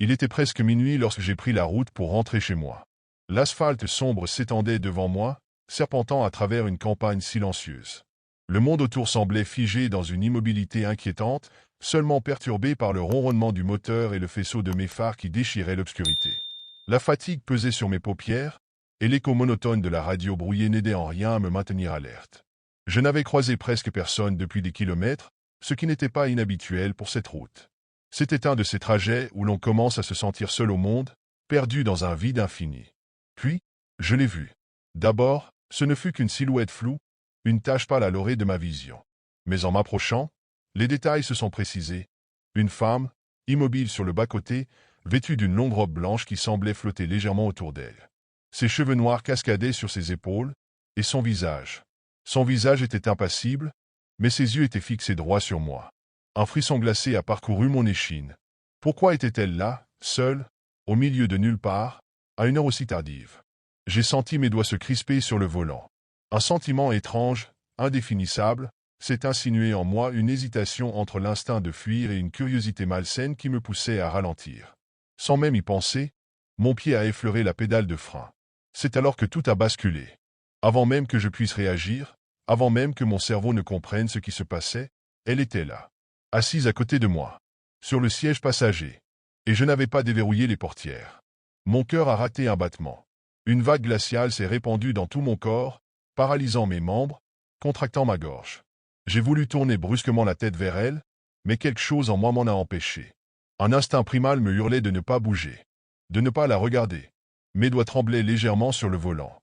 Il était presque minuit lorsque j'ai pris la route pour rentrer chez moi. L'asphalte sombre s'étendait devant moi, serpentant à travers une campagne silencieuse. Le monde autour semblait figé dans une immobilité inquiétante, seulement perturbé par le ronronnement du moteur et le faisceau de mes phares qui déchirait l'obscurité. La fatigue pesait sur mes paupières, et l'écho monotone de la radio brouillée n'aidait en rien à me maintenir alerte. Je n'avais croisé presque personne depuis des kilomètres, ce qui n'était pas inhabituel pour cette route. C'était un de ces trajets où l'on commence à se sentir seul au monde, perdu dans un vide infini. Puis, je l'ai vu. D'abord, ce ne fut qu'une silhouette floue, une tache pâle à l'orée de ma vision. Mais en m'approchant, les détails se sont précisés. Une femme, immobile sur le bas-côté, vêtue d'une longue robe blanche qui semblait flotter légèrement autour d'elle. Ses cheveux noirs cascadaient sur ses épaules, et son visage. Son visage était impassible, mais ses yeux étaient fixés droit sur moi. Un frisson glacé a parcouru mon échine. Pourquoi était-elle là, seule, au milieu de nulle part, à une heure aussi tardive? J'ai senti mes doigts se crisper sur le volant. Un sentiment étrange, indéfinissable, s'est insinué en moi, une hésitation entre l'instinct de fuir et une curiosité malsaine qui me poussait à ralentir. Sans même y penser, mon pied a effleuré la pédale de frein. C'est alors que tout a basculé. Avant même que je puisse réagir, avant même que mon cerveau ne comprenne ce qui se passait, elle était là, assise à côté de moi, sur le siège passager. Et je n'avais pas déverrouillé les portières. Mon cœur a raté un battement. Une vague glaciale s'est répandue dans tout mon corps, paralysant mes membres, contractant ma gorge. J'ai voulu tourner brusquement la tête vers elle, mais quelque chose en moi m'en a empêché. Un instinct primal me hurlait de ne pas bouger, de ne pas la regarder. Mes doigts tremblaient légèrement sur le volant.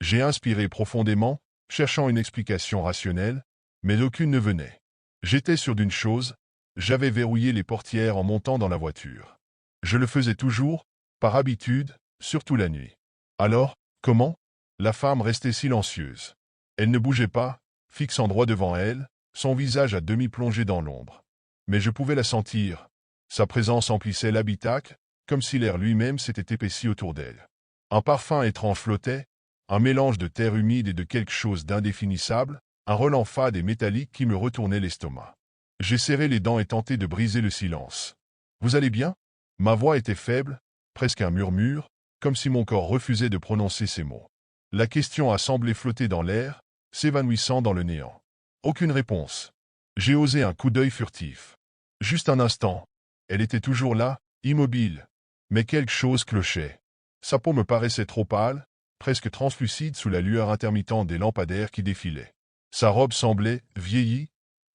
J'ai inspiré profondément, cherchant une explication rationnelle, mais aucune ne venait. J'étais sûr d'une chose, j'avais verrouillé les portières en montant dans la voiture. Je le faisais toujours, par habitude, surtout la nuit. Alors, comment? La femme restait silencieuse. Elle ne bougeait pas, fixant droit devant elle, son visage à demi plongé dans l'ombre. Mais je pouvais la sentir. Sa présence emplissait l'habitacle, comme si l'air lui-même s'était épaissi autour d'elle. Un parfum étrange flottait, un mélange de terre humide et de quelque chose d'indéfinissable, un relent fade et métallique qui me retournait l'estomac. J'ai serré les dents et tenté de briser le silence. « Vous allez bien ?» Ma voix était faible, presque un murmure, comme si mon corps refusait de prononcer ces mots. La question a semblé flotter dans l'air, s'évanouissant dans le néant. Aucune réponse. J'ai osé un coup d'œil furtif. Juste un instant. Elle était toujours là, immobile. Mais quelque chose clochait. Sa peau me paraissait trop pâle, presque translucide sous la lueur intermittente des lampadaires qui défilaient. Sa robe semblait vieillie,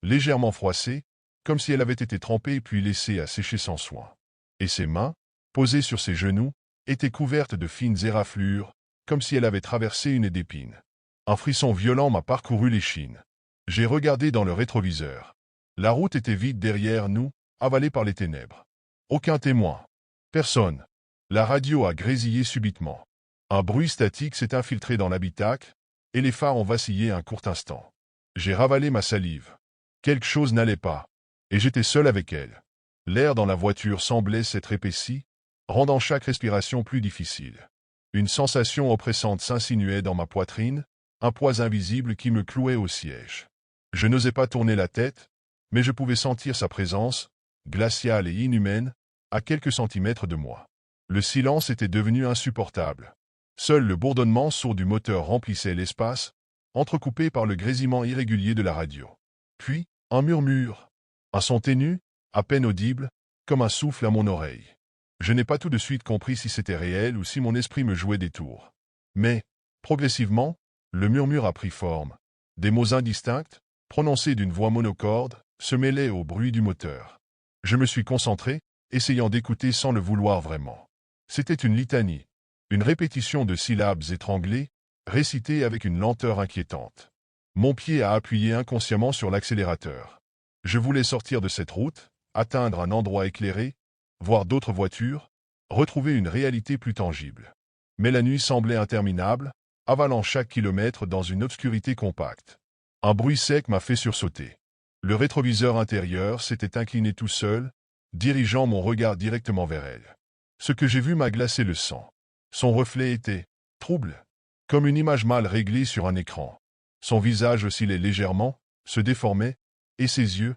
légèrement froissée, comme si elle avait été trempée puis laissée à sécher sans soin. Et ses mains, posées sur ses genoux, étaient couvertes de fines éraflures, comme si elle avait traversé une d'épines. Un frisson violent m'a parcouru l'échine. J'ai regardé dans le rétroviseur. La route était vide derrière nous, avalée par les ténèbres. Aucun témoin. Personne. La radio a grésillé subitement. Un bruit statique s'est infiltré dans l'habitacle, et les phares ont vacillé un court instant. J'ai ravalé ma salive. Quelque chose n'allait pas, et j'étais seul avec elle. L'air dans la voiture semblait s'être épaissi, rendant chaque respiration plus difficile. Une sensation oppressante s'insinuait dans ma poitrine, un poids invisible qui me clouait au siège. Je n'osais pas tourner la tête, mais je pouvais sentir sa présence, glaciale et inhumaine, à quelques centimètres de moi. Le silence était devenu insupportable. Seul le bourdonnement sourd du moteur remplissait l'espace, entrecoupé par le grésillement irrégulier de la radio. Puis, un murmure, un son ténu, à peine audible, comme un souffle à mon oreille. Je n'ai pas tout de suite compris si c'était réel ou si mon esprit me jouait des tours. Mais, progressivement, le murmure a pris forme. Des mots indistincts, prononcés d'une voix monocorde, se mêlaient au bruit du moteur. Je me suis concentré, essayant d'écouter sans le vouloir vraiment. C'était une litanie, une répétition de syllabes étranglées, récitées avec une lenteur inquiétante. Mon pied a appuyé inconsciemment sur l'accélérateur. Je voulais sortir de cette route, atteindre un endroit éclairé, voir d'autres voitures, retrouver une réalité plus tangible. Mais la nuit semblait interminable, avalant chaque kilomètre dans une obscurité compacte. Un bruit sec m'a fait sursauter. Le rétroviseur intérieur s'était incliné tout seul, dirigeant mon regard directement vers elle. Ce que j'ai vu m'a glacé le sang. Son reflet était trouble, comme une image mal réglée sur un écran. Son visage oscillait légèrement, se déformait, et ses yeux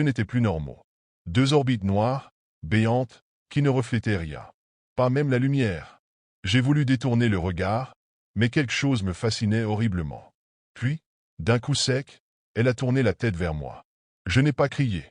n'étaient plus normaux. Deux orbites noires, béantes, qui ne reflétait rien. Pas même la lumière. J'ai voulu détourner le regard, mais quelque chose me fascinait horriblement. Puis, d'un coup sec, elle a tourné la tête vers moi. Je n'ai pas crié.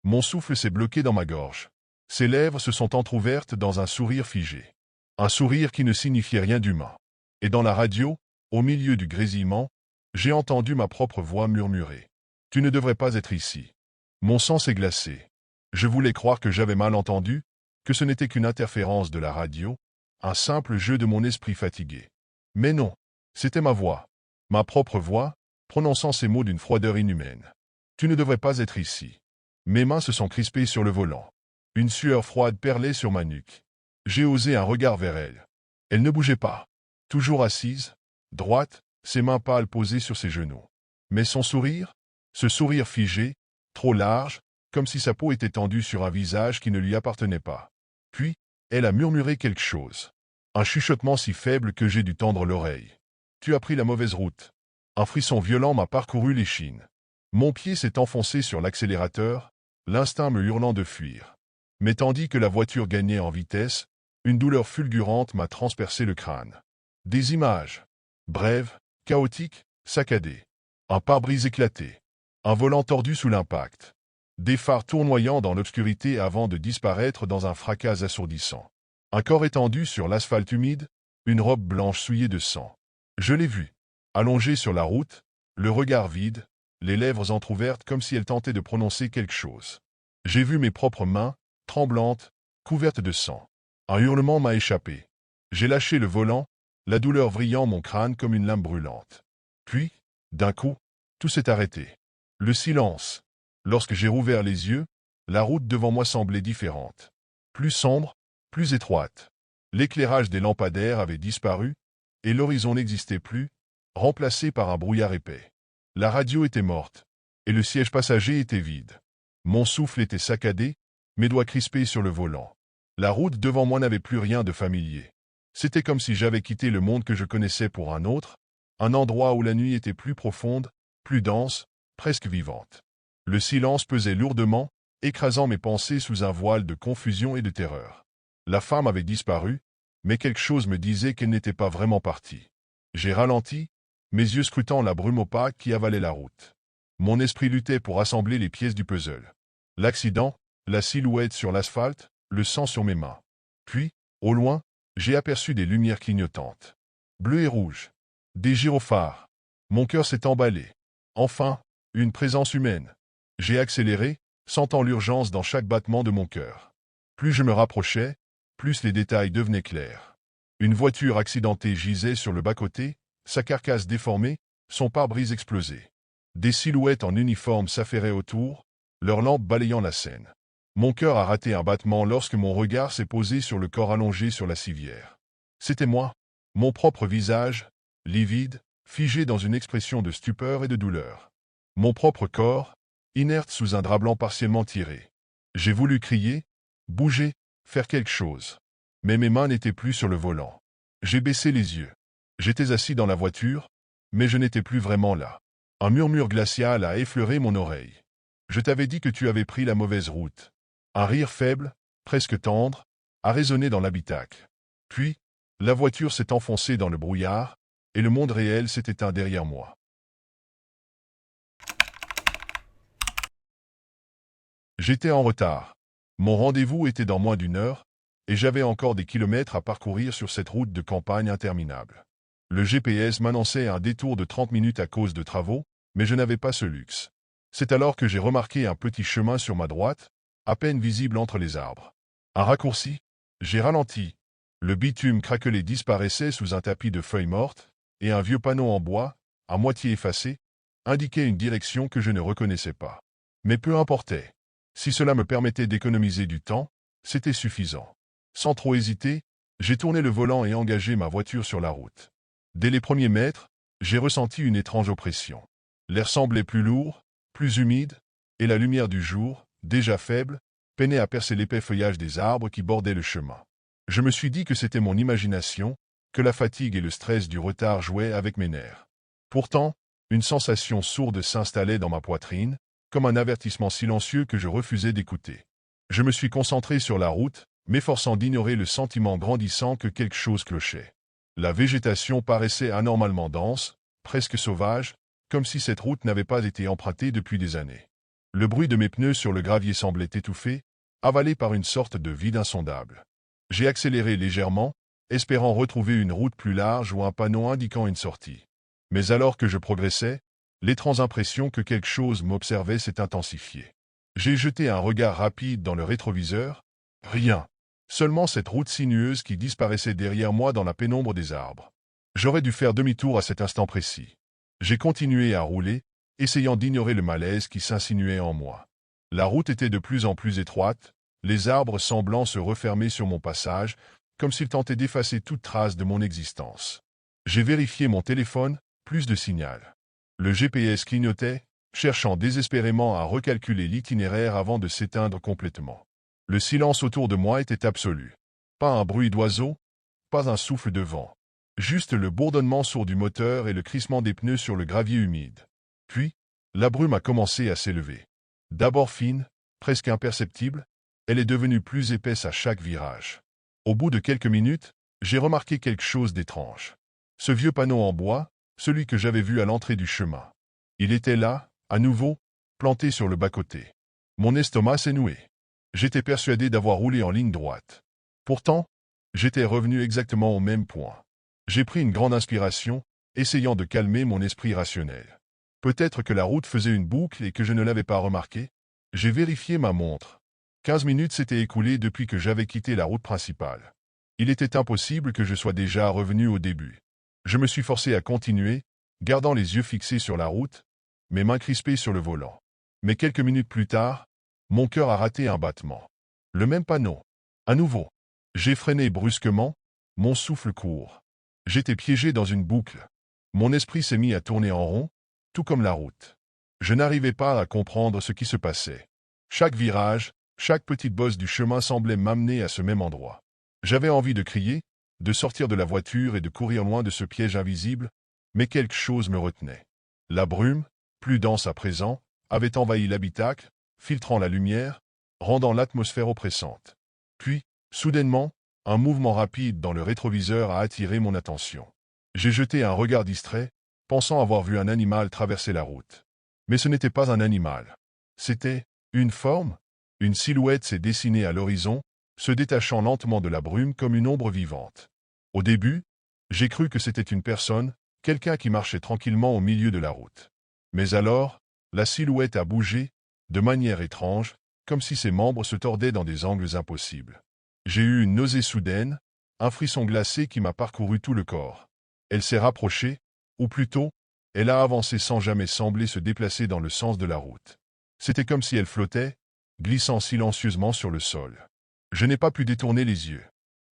Mon souffle s'est bloqué dans ma gorge. Ses lèvres se sont entr'ouvertes dans un sourire figé. Un sourire qui ne signifiait rien d'humain. Et dans la radio, au milieu du grésillement, j'ai entendu ma propre voix murmurer. « Tu ne devrais pas être ici. » Mon sang s'est glacé. Je voulais croire que j'avais mal entendu, que ce n'était qu'une interférence de la radio, un simple jeu de mon esprit fatigué. Mais non, c'était ma voix. Ma propre voix, prononçant ces mots d'une froideur inhumaine. « Tu ne devrais pas être ici. » Mes mains se sont crispées sur le volant. Une sueur froide perlait sur ma nuque. J'ai osé un regard vers elle. Elle ne bougeait pas. Toujours assise, droite, ses mains pâles posées sur ses genoux. Mais son sourire, ce sourire figé, trop large, comme si sa peau était tendue sur un visage qui ne lui appartenait pas. Puis, elle a murmuré quelque chose. Un chuchotement si faible que j'ai dû tendre l'oreille. « Tu as pris la mauvaise route. » Un frisson violent m'a parcouru l'échine. Mon pied s'est enfoncé sur l'accélérateur, l'instinct me hurlant de fuir. Mais tandis que la voiture gagnait en vitesse, une douleur fulgurante m'a transpercé le crâne. Des images. Brèves, chaotiques, saccadées. Un pare-brise éclaté. Un volant tordu sous l'impact. Des phares tournoyant dans l'obscurité avant de disparaître dans un fracas assourdissant. Un corps étendu sur l'asphalte humide, une robe blanche souillée de sang. Je l'ai vu, allongé sur la route, le regard vide, les lèvres entr'ouvertes comme si elle tentait de prononcer quelque chose. J'ai vu mes propres mains, tremblantes, couvertes de sang. Un hurlement m'a échappé. J'ai lâché le volant, la douleur vrillant mon crâne comme une lame brûlante. Puis, d'un coup, tout s'est arrêté. Le silence. Lorsque j'ai rouvert les yeux, la route devant moi semblait différente. Plus sombre, plus étroite. L'éclairage des lampadaires avait disparu, et l'horizon n'existait plus, remplacé par un brouillard épais. La radio était morte, et le siège passager était vide. Mon souffle était saccadé, mes doigts crispés sur le volant. La route devant moi n'avait plus rien de familier. C'était comme si j'avais quitté le monde que je connaissais pour un autre, un endroit où la nuit était plus profonde, plus dense, presque vivante. Le silence pesait lourdement, écrasant mes pensées sous un voile de confusion et de terreur. La femme avait disparu, mais quelque chose me disait qu'elle n'était pas vraiment partie. J'ai ralenti, mes yeux scrutant la brume opaque qui avalait la route. Mon esprit luttait pour assembler les pièces du puzzle. L'accident, la silhouette sur l'asphalte, le sang sur mes mains. Puis, au loin, j'ai aperçu des lumières clignotantes. Bleues et rouges. Des gyrophares. Mon cœur s'est emballé. Enfin, une présence humaine. J'ai accéléré, sentant l'urgence dans chaque battement de mon cœur. Plus je me rapprochais, plus les détails devenaient clairs. Une voiture accidentée gisait sur le bas-côté, sa carcasse déformée, son pare-brise explosé. Des silhouettes en uniforme s'affairaient autour, leurs lampes balayant la scène. Mon cœur a raté un battement lorsque mon regard s'est posé sur le corps allongé sur la civière. C'était moi, mon propre visage, livide, figé dans une expression de stupeur et de douleur. Mon propre corps, inerte sous un drap blanc partiellement tiré. J'ai voulu crier, bouger, faire quelque chose. Mais mes mains n'étaient plus sur le volant. J'ai baissé les yeux. J'étais assis dans la voiture, mais je n'étais plus vraiment là. Un murmure glacial a effleuré mon oreille. Je t'avais dit que tu avais pris la mauvaise route. Un rire faible, presque tendre, a résonné dans l'habitacle. Puis, la voiture s'est enfoncée dans le brouillard, et le monde réel s'est éteint derrière moi. J'étais en retard. Mon rendez-vous était dans moins d'une heure, et j'avais encore des kilomètres à parcourir sur cette route de campagne interminable. Le GPS m'annonçait un détour de 30 minutes à cause de travaux, mais je n'avais pas ce luxe. C'est alors que j'ai remarqué un petit chemin sur ma droite, à peine visible entre les arbres. Un raccourci. J'ai ralenti. Le bitume craquelé disparaissait sous un tapis de feuilles mortes, et un vieux panneau en bois, à moitié effacé, indiquait une direction que je ne reconnaissais pas. Mais peu importait. Si cela me permettait d'économiser du temps, c'était suffisant. Sans trop hésiter, j'ai tourné le volant et engagé ma voiture sur la route. Dès les premiers mètres, j'ai ressenti une étrange oppression. L'air semblait plus lourd, plus humide, et la lumière du jour, déjà faible, peinait à percer l'épais feuillage des arbres qui bordaient le chemin. Je me suis dit que c'était mon imagination, que la fatigue et le stress du retard jouaient avec mes nerfs. Pourtant, une sensation sourde s'installait dans ma poitrine, comme un avertissement silencieux que je refusais d'écouter. Je me suis concentré sur la route, m'efforçant d'ignorer le sentiment grandissant que quelque chose clochait. La végétation paraissait anormalement dense, presque sauvage, comme si cette route n'avait pas été empruntée depuis des années. Le bruit de mes pneus sur le gravier semblait étouffé, avalé par une sorte de vide insondable. J'ai accéléré légèrement, espérant retrouver une route plus large ou un panneau indiquant une sortie. Mais alors que je progressais, l'étrange impression que quelque chose m'observait s'est intensifiée. J'ai jeté un regard rapide dans le rétroviseur. Rien. Seulement cette route sinueuse qui disparaissait derrière moi dans la pénombre des arbres. J'aurais dû faire demi-tour à cet instant précis. J'ai continué à rouler, essayant d'ignorer le malaise qui s'insinuait en moi. La route était de plus en plus étroite, les arbres semblant se refermer sur mon passage, comme s'ils tentaient d'effacer toute trace de mon existence. J'ai vérifié mon téléphone, plus de signal. Le GPS clignotait, cherchant désespérément à recalculer l'itinéraire avant de s'éteindre complètement. Le silence autour de moi était absolu. Pas un bruit d'oiseau, pas un souffle de vent. Juste le bourdonnement sourd du moteur et le crissement des pneus sur le gravier humide. Puis, la brume a commencé à s'élever. D'abord fine, presque imperceptible, elle est devenue plus épaisse à chaque virage. Au bout de quelques minutes, j'ai remarqué quelque chose d'étrange. Ce vieux panneau en bois, celui que j'avais vu à l'entrée du chemin. Il était là, à nouveau, planté sur le bas-côté. Mon estomac s'est noué. J'étais persuadé d'avoir roulé en ligne droite. Pourtant, j'étais revenu exactement au même point. J'ai pris une grande inspiration, essayant de calmer mon esprit rationnel. Peut-être que la route faisait une boucle et que je ne l'avais pas remarqué. J'ai vérifié ma montre. 15 minutes s'étaient écoulées depuis que j'avais quitté la route principale. Il était impossible que je sois déjà revenu au début. Je me suis forcé à continuer, gardant les yeux fixés sur la route, mes mains crispées sur le volant. Mais quelques minutes plus tard, mon cœur a raté un battement. Le même panneau. À nouveau. J'ai freiné brusquement, mon souffle court. J'étais piégé dans une boucle. Mon esprit s'est mis à tourner en rond, tout comme la route. Je n'arrivais pas à comprendre ce qui se passait. Chaque virage, chaque petite bosse du chemin semblait m'amener à ce même endroit. J'avais envie de crier, de sortir de la voiture et de courir loin de ce piège invisible, mais quelque chose me retenait. La brume, plus dense à présent, avait envahi l'habitacle, filtrant la lumière, rendant l'atmosphère oppressante. Puis, soudainement, un mouvement rapide dans le rétroviseur a attiré mon attention. J'ai jeté un regard distrait, pensant avoir vu un animal traverser la route. Mais ce n'était pas un animal. C'était une forme. Une silhouette s'est dessinée à l'horizon, se détachant lentement de la brume comme une ombre vivante. Au début, j'ai cru que c'était une personne, quelqu'un qui marchait tranquillement au milieu de la route. Mais alors, la silhouette a bougé, de manière étrange, comme si ses membres se tordaient dans des angles impossibles. J'ai eu une nausée soudaine, un frisson glacé qui m'a parcouru tout le corps. Elle s'est rapprochée, ou plutôt, elle a avancé sans jamais sembler se déplacer dans le sens de la route. C'était comme si elle flottait, glissant silencieusement sur le sol. Je n'ai pas pu détourner les yeux.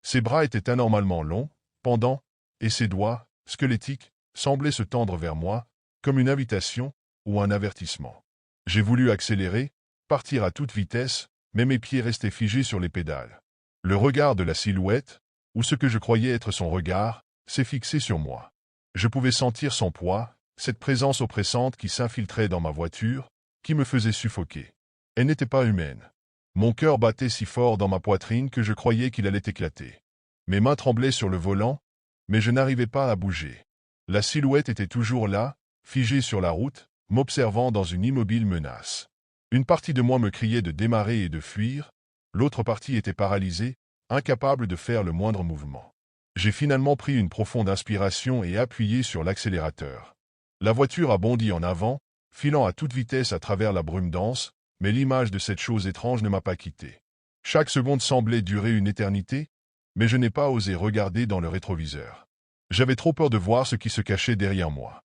Ses bras étaient anormalement longs, pendants, et ses doigts, squelettiques, semblaient se tendre vers moi, comme une invitation ou un avertissement. J'ai voulu accélérer, partir à toute vitesse, mais mes pieds restaient figés sur les pédales. Le regard de la silhouette, ou ce que je croyais être son regard, s'est fixé sur moi. Je pouvais sentir son poids, cette présence oppressante qui s'infiltrait dans ma voiture, qui me faisait suffoquer. Elle n'était pas humaine. Mon cœur battait si fort dans ma poitrine que je croyais qu'il allait éclater. Mes mains tremblaient sur le volant, mais je n'arrivais pas à bouger. La silhouette était toujours là, figée sur la route, m'observant dans une immobile menace. Une partie de moi me criait de démarrer et de fuir, l'autre partie était paralysée, incapable de faire le moindre mouvement. J'ai finalement pris une profonde inspiration et appuyé sur l'accélérateur. La voiture a bondi en avant, filant à toute vitesse à travers la brume dense, mais l'image de cette chose étrange ne m'a pas quitté. Chaque seconde semblait durer une éternité, mais je n'ai pas osé regarder dans le rétroviseur. J'avais trop peur de voir ce qui se cachait derrière moi.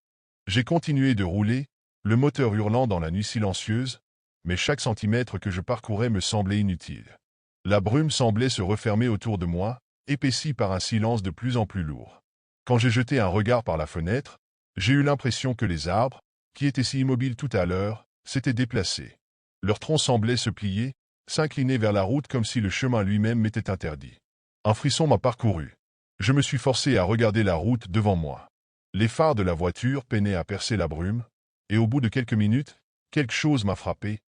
J'ai continué de rouler, le moteur hurlant dans la nuit silencieuse, mais chaque centimètre que je parcourais me semblait inutile. La brume semblait se refermer autour de moi, épaissie par un silence de plus en plus lourd. Quand j'ai jeté un regard par la fenêtre, j'ai eu l'impression que les arbres, qui étaient si immobiles tout à l'heure, s'étaient déplacés. Leurs troncs semblaient se plier, s'incliner vers la route comme si le chemin lui-même m'était interdit. Un frisson m'a parcouru. Je me suis forcé à regarder la route devant moi. Les phares de la voiture peinaient à percer la brume, et au bout de quelques minutes, quelque chose m'a frappé.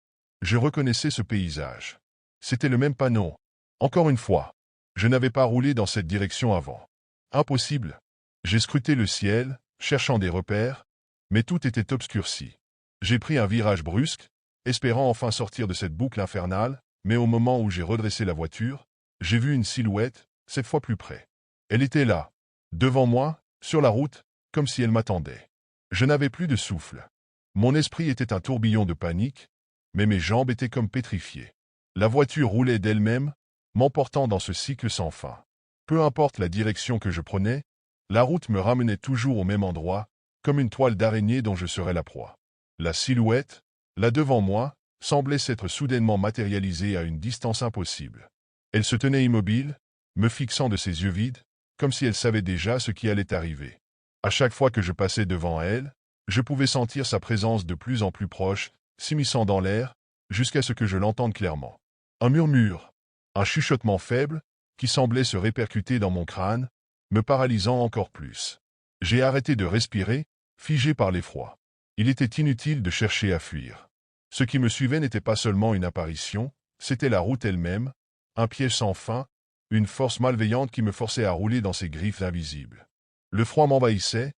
Je reconnaissais ce paysage. C'était le même panneau, Encore une fois, je n'avais pas roulé dans cette direction avant. Impossible. J'ai scruté le ciel, cherchant des repères, mais tout était obscurci. J'ai pris un virage brusque, espérant enfin sortir de cette boucle infernale, mais au moment où j'ai redressé la voiture, j'ai vu une silhouette, cette fois plus près. Elle était là, devant moi, sur la route, comme si elle m'attendait. Je n'avais plus de souffle. Mon esprit était un tourbillon de panique, mais mes jambes étaient comme pétrifiées. La voiture roulait d'elle-même, m'emportant dans ce cycle sans fin. Peu importe la direction que je prenais, la route me ramenait toujours au même endroit, comme une toile d'araignée dont je serais la proie. La silhouette, là devant moi, semblait s'être soudainement matérialisée à une distance impossible. Elle se tenait immobile, me fixant de ses yeux vides, comme si elle savait déjà ce qui allait arriver. À chaque fois que je passais devant elle, je pouvais sentir sa présence de plus en plus proche, s'immisçant dans l'air, jusqu'à ce que je l'entende clairement. Un murmure, un chuchotement faible, qui semblait se répercuter dans mon crâne, me paralysant encore plus. J'ai arrêté de respirer, figé par l'effroi. Il était inutile de chercher à fuir. Ce qui me suivait n'était pas seulement une apparition, c'était la route elle-même, un piège sans fin, une force malveillante qui me forçait à rouler dans ses griffes invisibles. Le froid m'envahissait,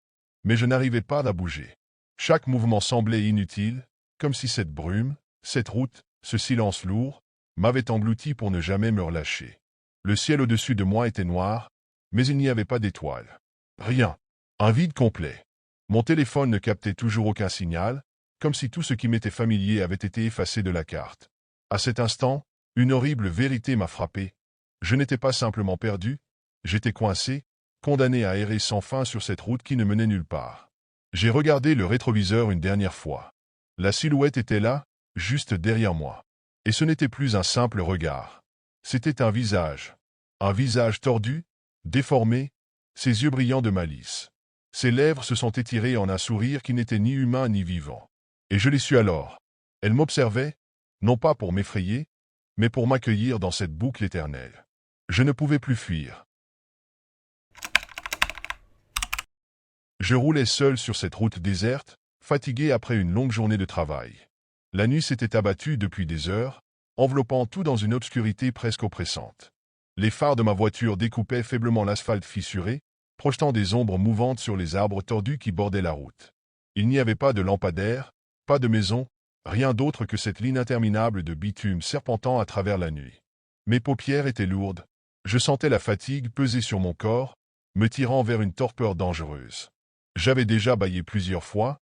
mais je n'arrivais pas à bouger. Chaque mouvement semblait inutile, comme si cette brume, cette route, ce silence lourd, m'avaient englouti pour ne jamais me relâcher. Le ciel au-dessus de moi était noir, mais il n'y avait pas d'étoiles. Rien. Un vide complet. Mon téléphone ne captait toujours aucun signal, comme si tout ce qui m'était familier avait été effacé de la carte. À cet instant, une horrible vérité m'a frappé. Je n'étais pas simplement perdu, j'étais coincé, condamné à errer sans fin sur cette route qui ne menait nulle part. J'ai regardé le rétroviseur une dernière fois. La silhouette était là, juste derrière moi. Et ce n'était plus un simple regard. C'était un visage tordu, déformé, ses yeux brillants de malice. Ses lèvres se sont étirées en un sourire qui n'était ni humain ni vivant. Et je l'ai su alors. Elle m'observait, non pas pour m'effrayer, mais pour m'accueillir dans cette boucle éternelle. Je ne pouvais plus fuir. Je roulais seul sur cette route déserte, fatigué après une longue journée de travail. La nuit s'était abattue depuis des heures, enveloppant tout dans une obscurité presque oppressante. Les phares de ma voiture découpaient faiblement l'asphalte fissuré, projetant des ombres mouvantes sur les arbres tordus qui bordaient la route. Il n'y avait pas de lampadaire, pas de maison, rien d'autre que cette ligne interminable de bitume serpentant à travers la nuit. Mes paupières étaient lourdes, je sentais la fatigue peser sur mon corps, me tirant vers une torpeur dangereuse. J'avais déjà bâillé plusieurs fois,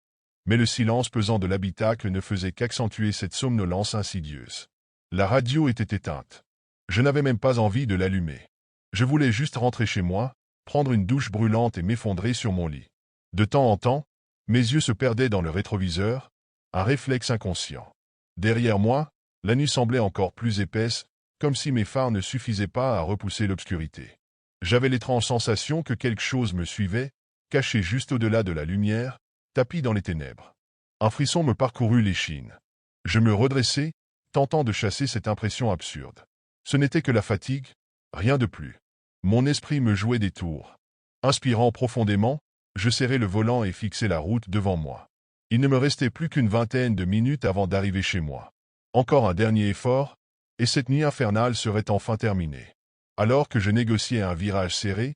mais le silence pesant de l'habitacle ne faisait qu'accentuer cette somnolence insidieuse. La radio était éteinte. Je n'avais même pas envie de l'allumer. Je voulais juste rentrer chez moi, prendre une douche brûlante et m'effondrer sur mon lit. De temps en temps, mes yeux se perdaient dans le rétroviseur, un réflexe inconscient. Derrière moi, la nuit semblait encore plus épaisse, comme si mes phares ne suffisaient pas à repousser l'obscurité. J'avais l'étrange sensation que quelque chose me suivait, caché juste au-delà de la lumière, tapi dans les ténèbres. Un frisson me parcourut l'échine. Je me redressai, tentant de chasser cette impression absurde. Ce n'était que la fatigue, rien de plus. Mon esprit me jouait des tours. Inspirant profondément, je serrai le volant et fixai la route devant moi. Il ne me restait plus qu'une vingtaine de minutes avant d'arriver chez moi. Encore un dernier effort, et cette nuit infernale serait enfin terminée. Alors que je négociais un virage serré,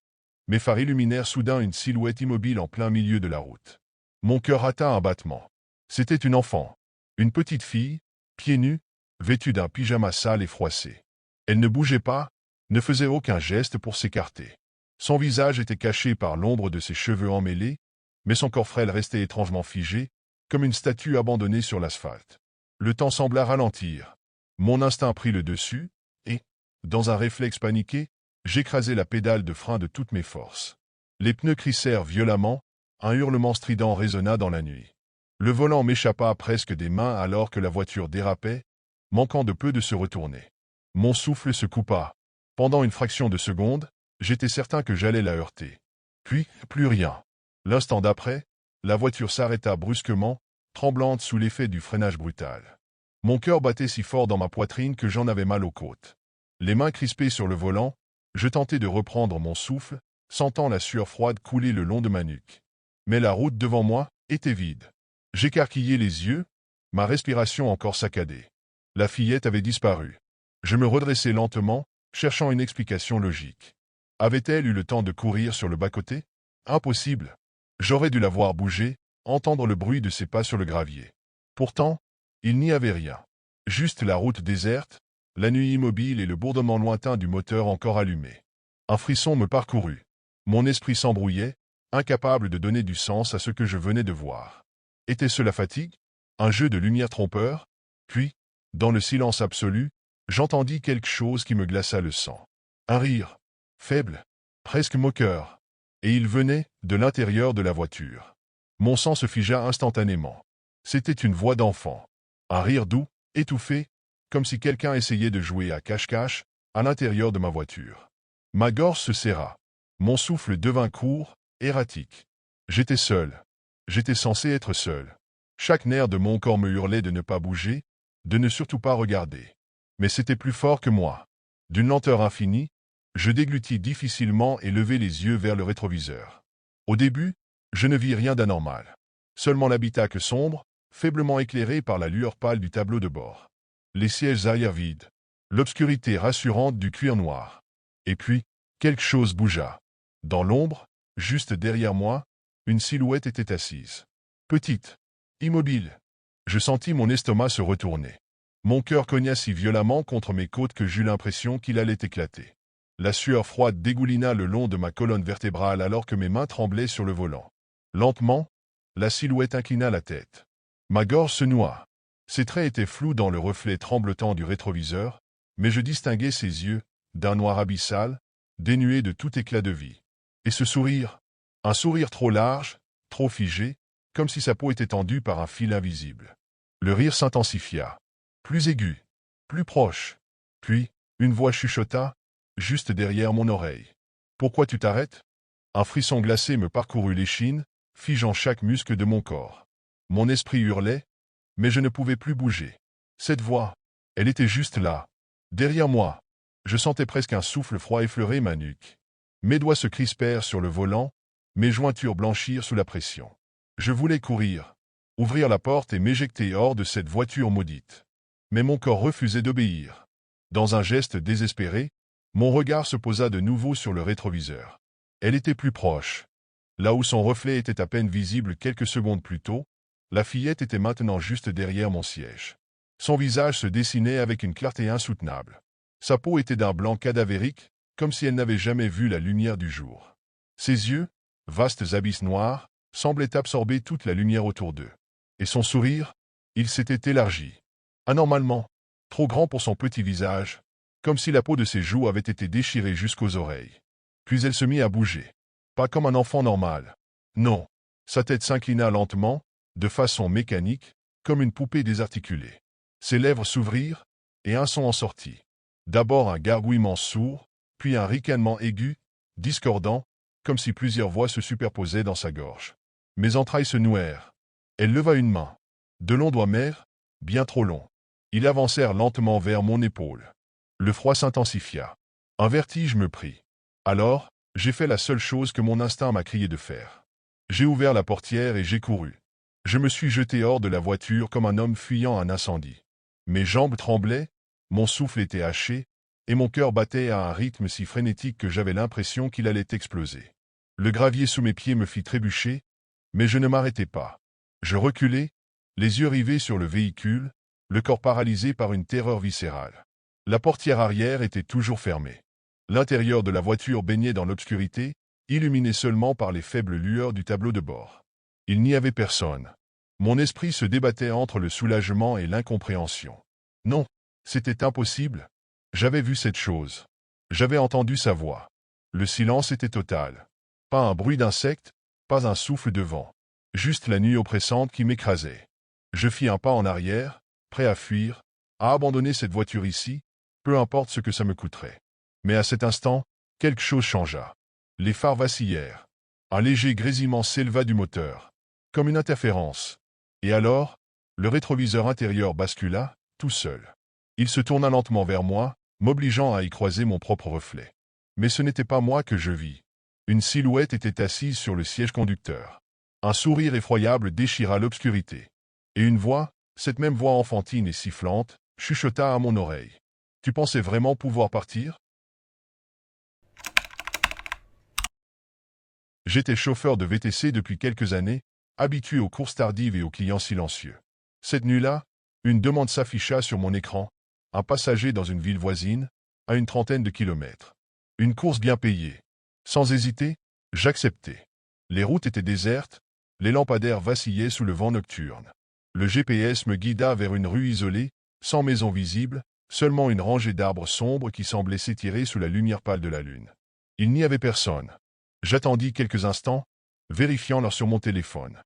mes phares illuminèrent soudain une silhouette immobile en plein milieu de la route. Mon cœur hâta un battement. C'était une enfant, une petite fille, pieds nus, vêtue d'un pyjama sale et froissé. Elle ne bougeait pas, ne faisait aucun geste pour s'écarter. Son visage était caché par l'ombre de ses cheveux emmêlés, mais son corps frêle restait étrangement figé, comme une statue abandonnée sur l'asphalte. Le temps sembla ralentir. Mon instinct prit le dessus, et, dans un réflexe paniqué, j'écrasai la pédale de frein de toutes mes forces. Les pneus crissèrent violemment, un hurlement strident résonna dans la nuit. Le volant m'échappa presque des mains alors que la voiture dérapait, manquant de peu de se retourner. Mon souffle se coupa. Pendant une fraction de seconde, j'étais certain que j'allais la heurter. Puis, plus rien. L'instant d'après, la voiture s'arrêta brusquement, tremblante sous l'effet du freinage brutal. Mon cœur battait si fort dans ma poitrine que j'en avais mal aux côtes. Les mains crispées sur le volant, je tentais de reprendre mon souffle, sentant la sueur froide couler le long de ma nuque. Mais la route devant moi était vide. J'écarquillai les yeux, ma respiration encore saccadée. La fillette avait disparu. Je me redressai lentement, cherchant une explication logique. Avait-elle eu le temps de courir sur le bas-côté? Impossible. J'aurais dû la voir bouger, entendre le bruit de ses pas sur le gravier. Pourtant, il n'y avait rien. Juste la route déserte, la nuit immobile et le bourdonnement lointain du moteur encore allumé. Un frisson me parcourut. Mon esprit s'embrouillait, incapable de donner du sens à ce que je venais de voir. Était-ce la fatigue? Un jeu de lumière trompeur? Puis, dans le silence absolu, j'entendis quelque chose qui me glaça le sang. Un rire, faible, presque moqueur, et il venait de l'intérieur de la voiture. Mon sang se figea instantanément. C'était une voix d'enfant. Un rire doux, étouffé, comme si quelqu'un essayait de jouer à cache-cache à l'intérieur de ma voiture. Ma gorge se serra. Mon souffle devint court, erratique. J'étais seul. J'étais censé être seul. Chaque nerf de mon corps me hurlait de ne pas bouger, de ne surtout pas regarder. Mais c'était plus fort que moi. D'une lenteur infinie, je déglutis difficilement et levai les yeux vers le rétroviseur. Au début, je ne vis rien d'anormal. Seulement l'habitacle sombre, faiblement éclairé par la lueur pâle du tableau de bord. Les sièges arrière vides. L'obscurité rassurante du cuir noir. Et puis, quelque chose bougea. Dans l'ombre, juste derrière moi, une silhouette était assise. Petite, immobile. Je sentis mon estomac se retourner. Mon cœur cogna si violemment contre mes côtes que j'eus l'impression qu'il allait éclater. La sueur froide dégoulina le long de ma colonne vertébrale alors que mes mains tremblaient sur le volant. Lentement, la silhouette inclina la tête. Ma gorge se noua. Ses traits étaient flous dans le reflet tremblotant du rétroviseur, mais je distinguais ses yeux, d'un noir abyssal, dénués de tout éclat de vie. Et ce sourire, un sourire trop large, trop figé, comme si sa peau était tendue par un fil invisible. Le rire s'intensifia, plus aigu, plus proche. Puis, une voix chuchota, juste derrière mon oreille. « Pourquoi tu t'arrêtes ?» Un frisson glacé me parcourut l'échine, figeant chaque muscle de mon corps. Mon esprit hurlait, mais je ne pouvais plus bouger. Cette voix, elle était juste là, derrière moi. Je sentais presque un souffle froid effleurer ma nuque. Mes doigts se crispèrent sur le volant, mes jointures blanchirent sous la pression. Je voulais courir, ouvrir la porte et m'éjecter hors de cette voiture maudite. Mais mon corps refusait d'obéir. Dans un geste désespéré, mon regard se posa de nouveau sur le rétroviseur. Elle était plus proche. Là où son reflet était à peine visible quelques secondes plus tôt, la fillette était maintenant juste derrière mon siège. Son visage se dessinait avec une clarté insoutenable. Sa peau était d'un blanc cadavérique, comme si elle n'avait jamais vu la lumière du jour. Ses yeux, vastes abysses noirs, semblaient absorber toute la lumière autour d'eux. Et son sourire, il s'était élargi. Anormalement, trop grand pour son petit visage, comme si la peau de ses joues avait été déchirée jusqu'aux oreilles. Puis elle se mit à bouger. Pas comme un enfant normal. Non, sa tête s'inclina lentement, de façon mécanique, comme une poupée désarticulée. Ses lèvres s'ouvrirent, et un son en sortit. D'abord un gargouillement sourd, puis un ricanement aigu, discordant, comme si plusieurs voix se superposaient dans sa gorge. Mes entrailles se nouèrent. Elle leva une main. De longs doigts maigres, bien trop longs. Ils avancèrent lentement vers mon épaule. Le froid s'intensifia. Un vertige me prit. Alors, j'ai fait la seule chose que mon instinct m'a crié de faire. J'ai ouvert la portière et j'ai couru. Je me suis jeté hors de la voiture comme un homme fuyant un incendie. Mes jambes tremblaient, mon souffle était haché, et mon cœur battait à un rythme si frénétique que j'avais l'impression qu'il allait exploser. Le gravier sous mes pieds me fit trébucher, mais je ne m'arrêtai pas. Je reculai, les yeux rivés sur le véhicule, le corps paralysé par une terreur viscérale. La portière arrière était toujours fermée. L'intérieur de la voiture baignait dans l'obscurité, illuminé seulement par les faibles lueurs du tableau de bord. Il n'y avait personne. Mon esprit se débattait entre le soulagement et l'incompréhension. Non, c'était impossible. J'avais vu cette chose. J'avais entendu sa voix. Le silence était total. Pas un bruit d'insecte, pas un souffle de vent. Juste la nuit oppressante qui m'écrasait. Je fis un pas en arrière, prêt à fuir, à abandonner cette voiture ici, peu importe ce que ça me coûterait. Mais à cet instant, quelque chose changea. Les phares vacillèrent. Un léger grésillement s'éleva du moteur, comme une interférence. Et alors, le rétroviseur intérieur bascula, tout seul. Il se tourna lentement vers moi, m'obligeant à y croiser mon propre reflet. Mais ce n'était pas moi que je vis. Une silhouette était assise sur le siège conducteur. Un sourire effroyable déchira l'obscurité. Et une voix, cette même voix enfantine et sifflante, chuchota à mon oreille. « Tu pensais vraiment pouvoir partir ? J'étais chauffeur de VTC depuis quelques années, habitué aux courses tardives et aux clients silencieux. Cette nuit-là, une demande s'afficha sur mon écran, un passager dans une ville voisine, à une trentaine de kilomètres. Une course bien payée. Sans hésiter, j'acceptai. Les routes étaient désertes, les lampadaires vacillaient sous le vent nocturne. Le GPS me guida vers une rue isolée, sans maison visible, seulement une rangée d'arbres sombres qui semblaient s'étirer sous la lumière pâle de la lune. Il n'y avait personne. J'attendis quelques instants, vérifiant l'heure sur mon téléphone.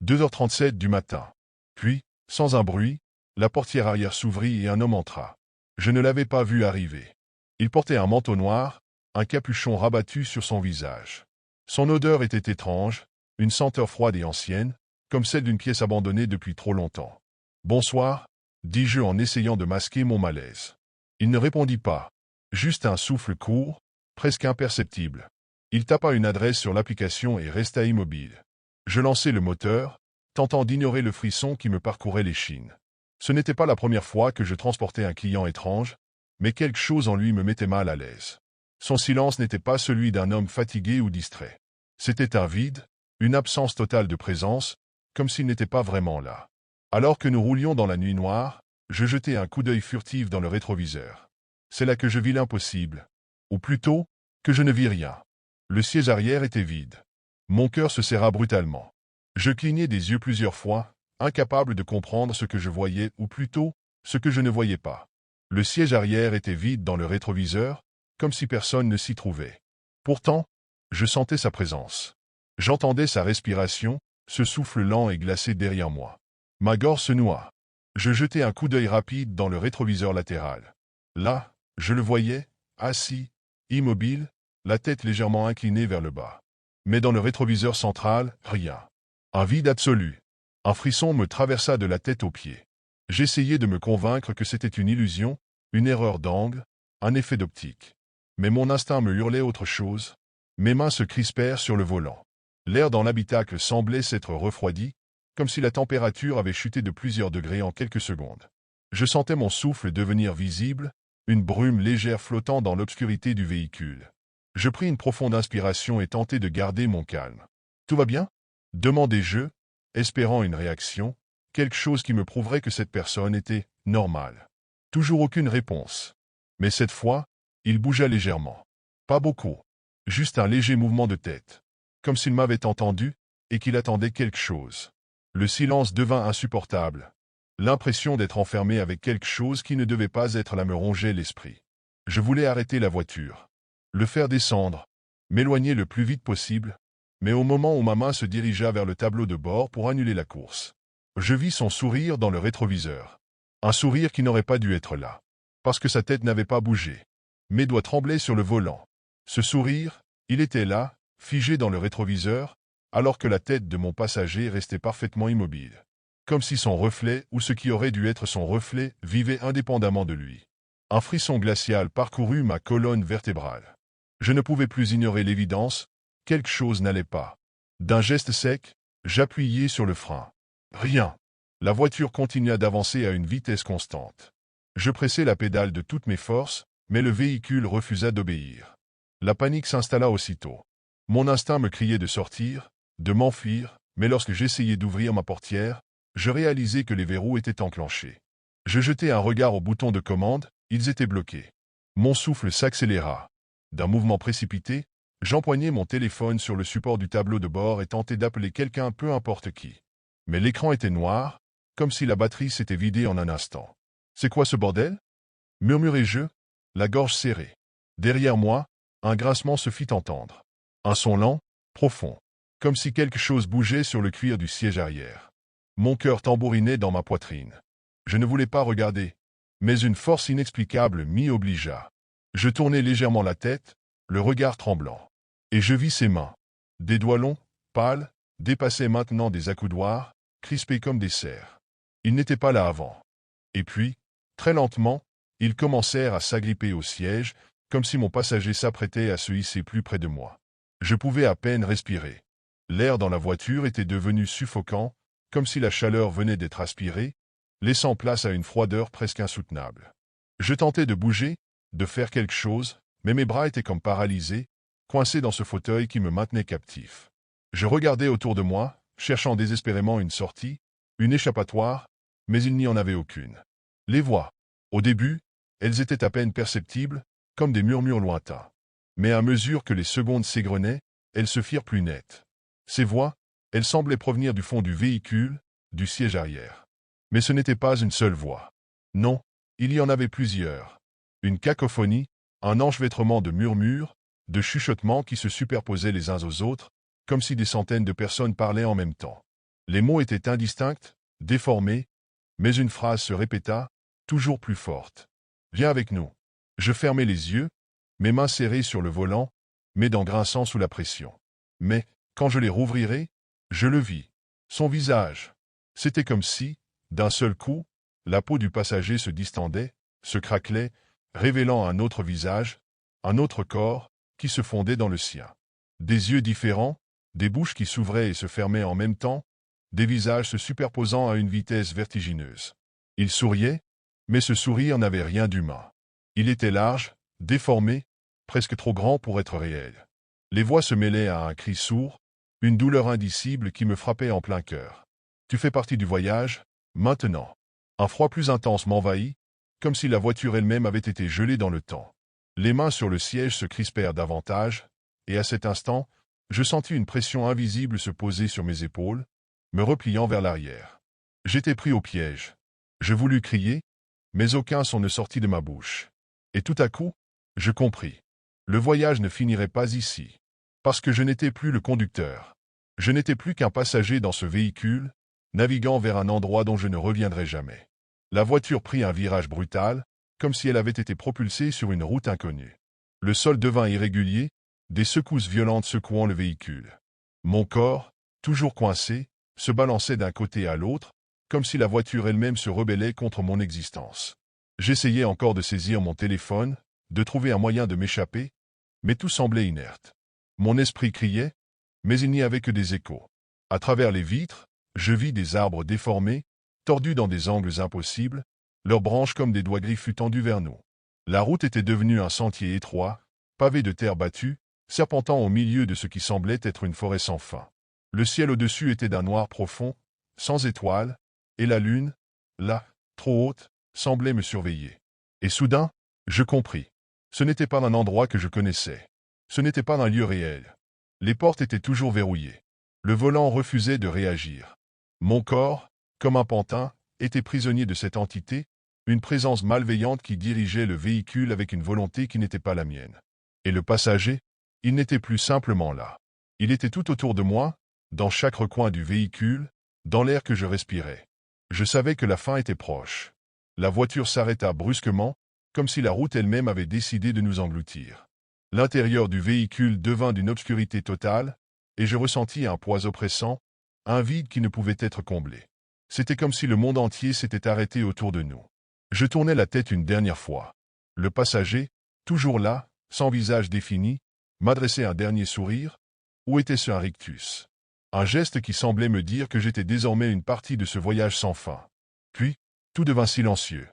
2h37 du matin. Puis, sans un bruit, la portière arrière s'ouvrit et un homme entra. Je ne l'avais pas vu arriver. Il portait un manteau noir, un capuchon rabattu sur son visage. Son odeur était étrange, une senteur froide et ancienne, comme celle d'une pièce abandonnée depuis trop longtemps. « Bonsoir », dis-je en essayant de masquer mon malaise. Il ne répondit pas. Juste un souffle court, presque imperceptible. Il tapa une adresse sur l'application et resta immobile. Je lançai le moteur, tentant d'ignorer le frisson qui me parcourait l'échine. Ce n'était pas la première fois que je transportais un client étrange, mais quelque chose en lui me mettait mal à l'aise. Son silence n'était pas celui d'un homme fatigué ou distrait. C'était un vide, une absence totale de présence, comme s'il n'était pas vraiment là. Alors que nous roulions dans la nuit noire, je jetai un coup d'œil furtif dans le rétroviseur. C'est là que je vis l'impossible. Ou plutôt, que je ne vis rien. Le siège arrière était vide. Mon cœur se serra brutalement. Je clignai des yeux plusieurs fois, incapable de comprendre ce que je voyais ou plutôt, ce que je ne voyais pas. Le siège arrière était vide dans le rétroviseur, comme si personne ne s'y trouvait. Pourtant, je sentais sa présence. J'entendais sa respiration, ce souffle lent et glacé derrière moi. Ma gorge se noua. Je jetai un coup d'œil rapide dans le rétroviseur latéral. Là, je le voyais, assis, immobile, la tête légèrement inclinée vers le bas. Mais dans le rétroviseur central, rien. Un vide absolu. Un frisson me traversa de la tête aux pieds. J'essayais de me convaincre que c'était une illusion, une erreur d'angle, un effet d'optique. Mais mon instinct me hurlait autre chose. Mes mains se crispèrent sur le volant. L'air dans l'habitacle semblait s'être refroidi, comme si la température avait chuté de plusieurs degrés en quelques secondes. Je sentais mon souffle devenir visible, une brume légère flottant dans l'obscurité du véhicule. Je pris une profonde inspiration et tentai de garder mon calme. « Tout va bien ?» demandai-je, espérant une réaction, quelque chose qui me prouverait que cette personne était normale. Toujours aucune réponse. Mais cette fois, il bougea légèrement. Pas beaucoup. Juste un léger mouvement de tête. Comme s'il m'avait entendu et qu'il attendait quelque chose. Le silence devint insupportable. L'impression d'être enfermé avec quelque chose qui ne devait pas être là me rongeait l'esprit. Je voulais arrêter la voiture. Le faire descendre. M'éloigner le plus vite possible. Mais au moment où ma main se dirigea vers le tableau de bord pour annuler la course, je vis son sourire dans le rétroviseur. Un sourire qui n'aurait pas dû être là. Parce que sa tête n'avait pas bougé. Mes doigts tremblaient sur le volant. Ce sourire, il était là, figé dans le rétroviseur, alors que la tête de mon passager restait parfaitement immobile. Comme si son reflet, ou ce qui aurait dû être son reflet, vivait indépendamment de lui. Un frisson glacial parcourut ma colonne vertébrale. Je ne pouvais plus ignorer l'évidence, quelque chose n'allait pas. D'un geste sec, j'appuyai sur le frein. Rien. La voiture continua d'avancer à une vitesse constante. Je pressai la pédale de toutes mes forces, mais le véhicule refusa d'obéir. La panique s'installa aussitôt. Mon instinct me criait de sortir, de m'enfuir, mais lorsque j'essayais d'ouvrir ma portière, je réalisai que les verrous étaient enclenchés. Je jetai un regard aux boutons de commande, ils étaient bloqués. Mon souffle s'accéléra. D'un mouvement précipité, j'empoignai mon téléphone sur le support du tableau de bord et tentai d'appeler quelqu'un, peu importe qui. Mais l'écran était noir, comme si la batterie s'était vidée en un instant. « C'est quoi ce bordel ?» murmurai-je, la gorge serrée. Derrière moi, un grincement se fit entendre. Un son lent, profond, comme si quelque chose bougeait sur le cuir du siège arrière. Mon cœur tambourinait dans ma poitrine. Je ne voulais pas regarder, mais une force inexplicable m'y obligea. Je tournai légèrement la tête, le regard tremblant. Et je vis ses mains. Des doigts longs, pâles, dépassaient maintenant des accoudoirs, crispés comme des serres. Ils n'étaient pas là avant. Et puis, très lentement, ils commencèrent à s'agripper au siège, comme si mon passager s'apprêtait à se hisser plus près de moi. Je pouvais à peine respirer. L'air dans la voiture était devenu suffocant, comme si la chaleur venait d'être aspirée, laissant place à une froideur presque insoutenable. Je tentais de bouger, de faire quelque chose, mais mes bras étaient comme paralysés, coincé dans ce fauteuil qui me maintenait captif. Je regardais autour de moi, cherchant désespérément une sortie, une échappatoire, mais il n'y en avait aucune. Les voix. Au début, elles étaient à peine perceptibles, comme des murmures lointains. Mais à mesure que les secondes s'égrenaient, elles se firent plus nettes. Ces voix, elles semblaient provenir du fond du véhicule, du siège arrière. Mais ce n'était pas une seule voix. Non, il y en avait plusieurs. Une cacophonie, un enchevêtrement de murmures, de chuchotements qui se superposaient les uns aux autres, comme si des centaines de personnes parlaient en même temps. Les mots étaient indistincts, déformés, mais une phrase se répéta, toujours plus forte. « Viens avec nous ». Je fermai les yeux, mes mains serrées sur le volant, mes dents grinçant sous la pression. Mais, quand je les rouvrirai, je le vis. Son visage. C'était comme si, d'un seul coup, la peau du passager se distendait, se craquelait, révélant un autre visage, un autre corps, qui se fondait dans le sien. Des yeux différents, des bouches qui s'ouvraient et se fermaient en même temps, des visages se superposant à une vitesse vertigineuse. Il souriait, mais ce sourire n'avait rien d'humain. Il était large, déformé, presque trop grand pour être réel. Les voix se mêlaient à un cri sourd, une douleur indicible qui me frappait en plein cœur. « Tu fais partie du voyage, maintenant. » Un froid plus intense m'envahit, comme si la voiture elle-même avait été gelée dans le temps. Les mains sur le siège se crispèrent davantage, et à cet instant, je sentis une pression invisible se poser sur mes épaules, me repliant vers l'arrière. J'étais pris au piège. Je voulus crier, mais aucun son ne sortit de ma bouche. Et tout à coup, je compris. Le voyage ne finirait pas ici. Parce que je n'étais plus le conducteur. Je n'étais plus qu'un passager dans ce véhicule, naviguant vers un endroit dont je ne reviendrai jamais. La voiture prit un virage brutal, comme si elle avait été propulsée sur une route inconnue. Le sol devint irrégulier, des secousses violentes secouant le véhicule. Mon corps, toujours coincé, se balançait d'un côté à l'autre, comme si la voiture elle-même se rebellait contre mon existence. J'essayais encore de saisir mon téléphone, de trouver un moyen de m'échapper, mais tout semblait inerte. Mon esprit criait, mais il n'y avait que des échos. À travers les vitres, je vis des arbres déformés, tordus dans des angles impossibles, leurs branches comme des doigts griffus tendus vers nous. La route était devenue un sentier étroit, pavé de terre battue, serpentant au milieu de ce qui semblait être une forêt sans fin. Le ciel au-dessus était d'un noir profond, sans étoiles, et la lune, là, trop haute, semblait me surveiller. Et soudain, je compris. Ce n'était pas un endroit que je connaissais. Ce n'était pas un lieu réel. Les portes étaient toujours verrouillées. Le volant refusait de réagir. Mon corps, comme un pantin, était prisonnier de cette entité, une présence malveillante qui dirigeait le véhicule avec une volonté qui n'était pas la mienne. Et le passager, il n'était plus simplement là. Il était tout autour de moi, dans chaque recoin du véhicule, dans l'air que je respirais. Je savais que la fin était proche. La voiture s'arrêta brusquement, comme si la route elle-même avait décidé de nous engloutir. L'intérieur du véhicule devint d'une obscurité totale, et je ressentis un poids oppressant, un vide qui ne pouvait être comblé. C'était comme si le monde entier s'était arrêté autour de nous. Je tournai la tête une dernière fois. Le passager, toujours là, sans visage défini, m'adressait un dernier sourire. Ou était-ce un rictus? Un geste qui semblait me dire que j'étais désormais une partie de ce voyage sans fin. Puis, tout devint silencieux.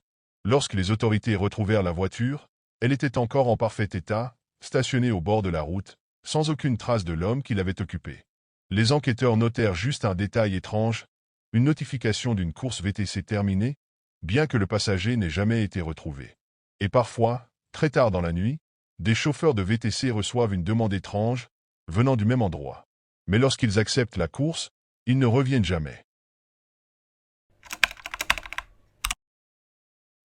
Lorsque les autorités retrouvèrent la voiture, elle était encore en parfait état, stationnée au bord de la route, sans aucune trace de l'homme qui l'avait occupée. Les enquêteurs notèrent juste un détail étrange, une notification d'une course VTC terminée, bien que le passager n'ait jamais été retrouvé. Et parfois, très tard dans la nuit, des chauffeurs de VTC reçoivent une demande étrange, venant du même endroit. Mais lorsqu'ils acceptent la course, ils ne reviennent jamais.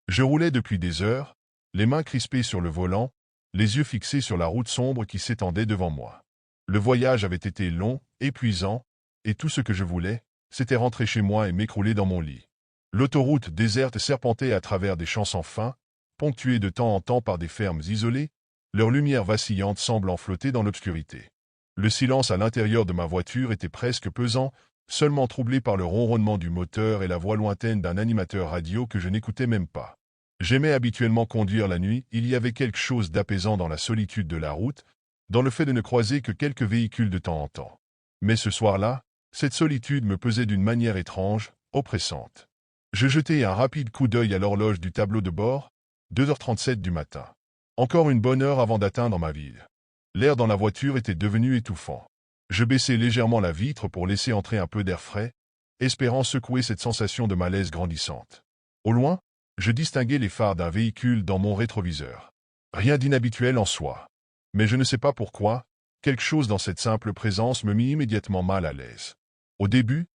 Je roulais depuis des heures, les mains crispées sur le volant, les yeux fixés sur la route sombre qui s'étendait devant moi. Le voyage avait été long, épuisant, et tout ce que je voulais, c'était rentrer chez moi et m'écrouler dans mon lit. L'autoroute déserte serpentait à travers des champs sans fin, ponctués de temps en temps par des fermes isolées, leurs lumières vacillantes semblant flotter dans l'obscurité. Le silence à l'intérieur de ma voiture était presque pesant, seulement troublé par le ronronnement du moteur et la voix lointaine d'un animateur radio que je n'écoutais même pas. J'aimais habituellement conduire la nuit, il y avait quelque chose d'apaisant dans la solitude de la route, dans le fait de ne croiser que quelques véhicules de temps en temps. Mais ce soir-là, cette solitude me pesait d'une manière étrange, oppressante. Je jetai un rapide coup d'œil à l'horloge du tableau de bord, 2h37 du matin. Encore une bonne heure avant d'atteindre ma ville. L'air dans la voiture était devenu étouffant. Je baissai légèrement la vitre pour laisser entrer un peu d'air frais, espérant secouer cette sensation de malaise grandissante. Au loin, je distinguai les phares d'un véhicule dans mon rétroviseur. Rien d'inhabituel en soi. Mais je ne sais pas pourquoi, quelque chose dans cette simple présence me mit immédiatement mal à l'aise. Au début,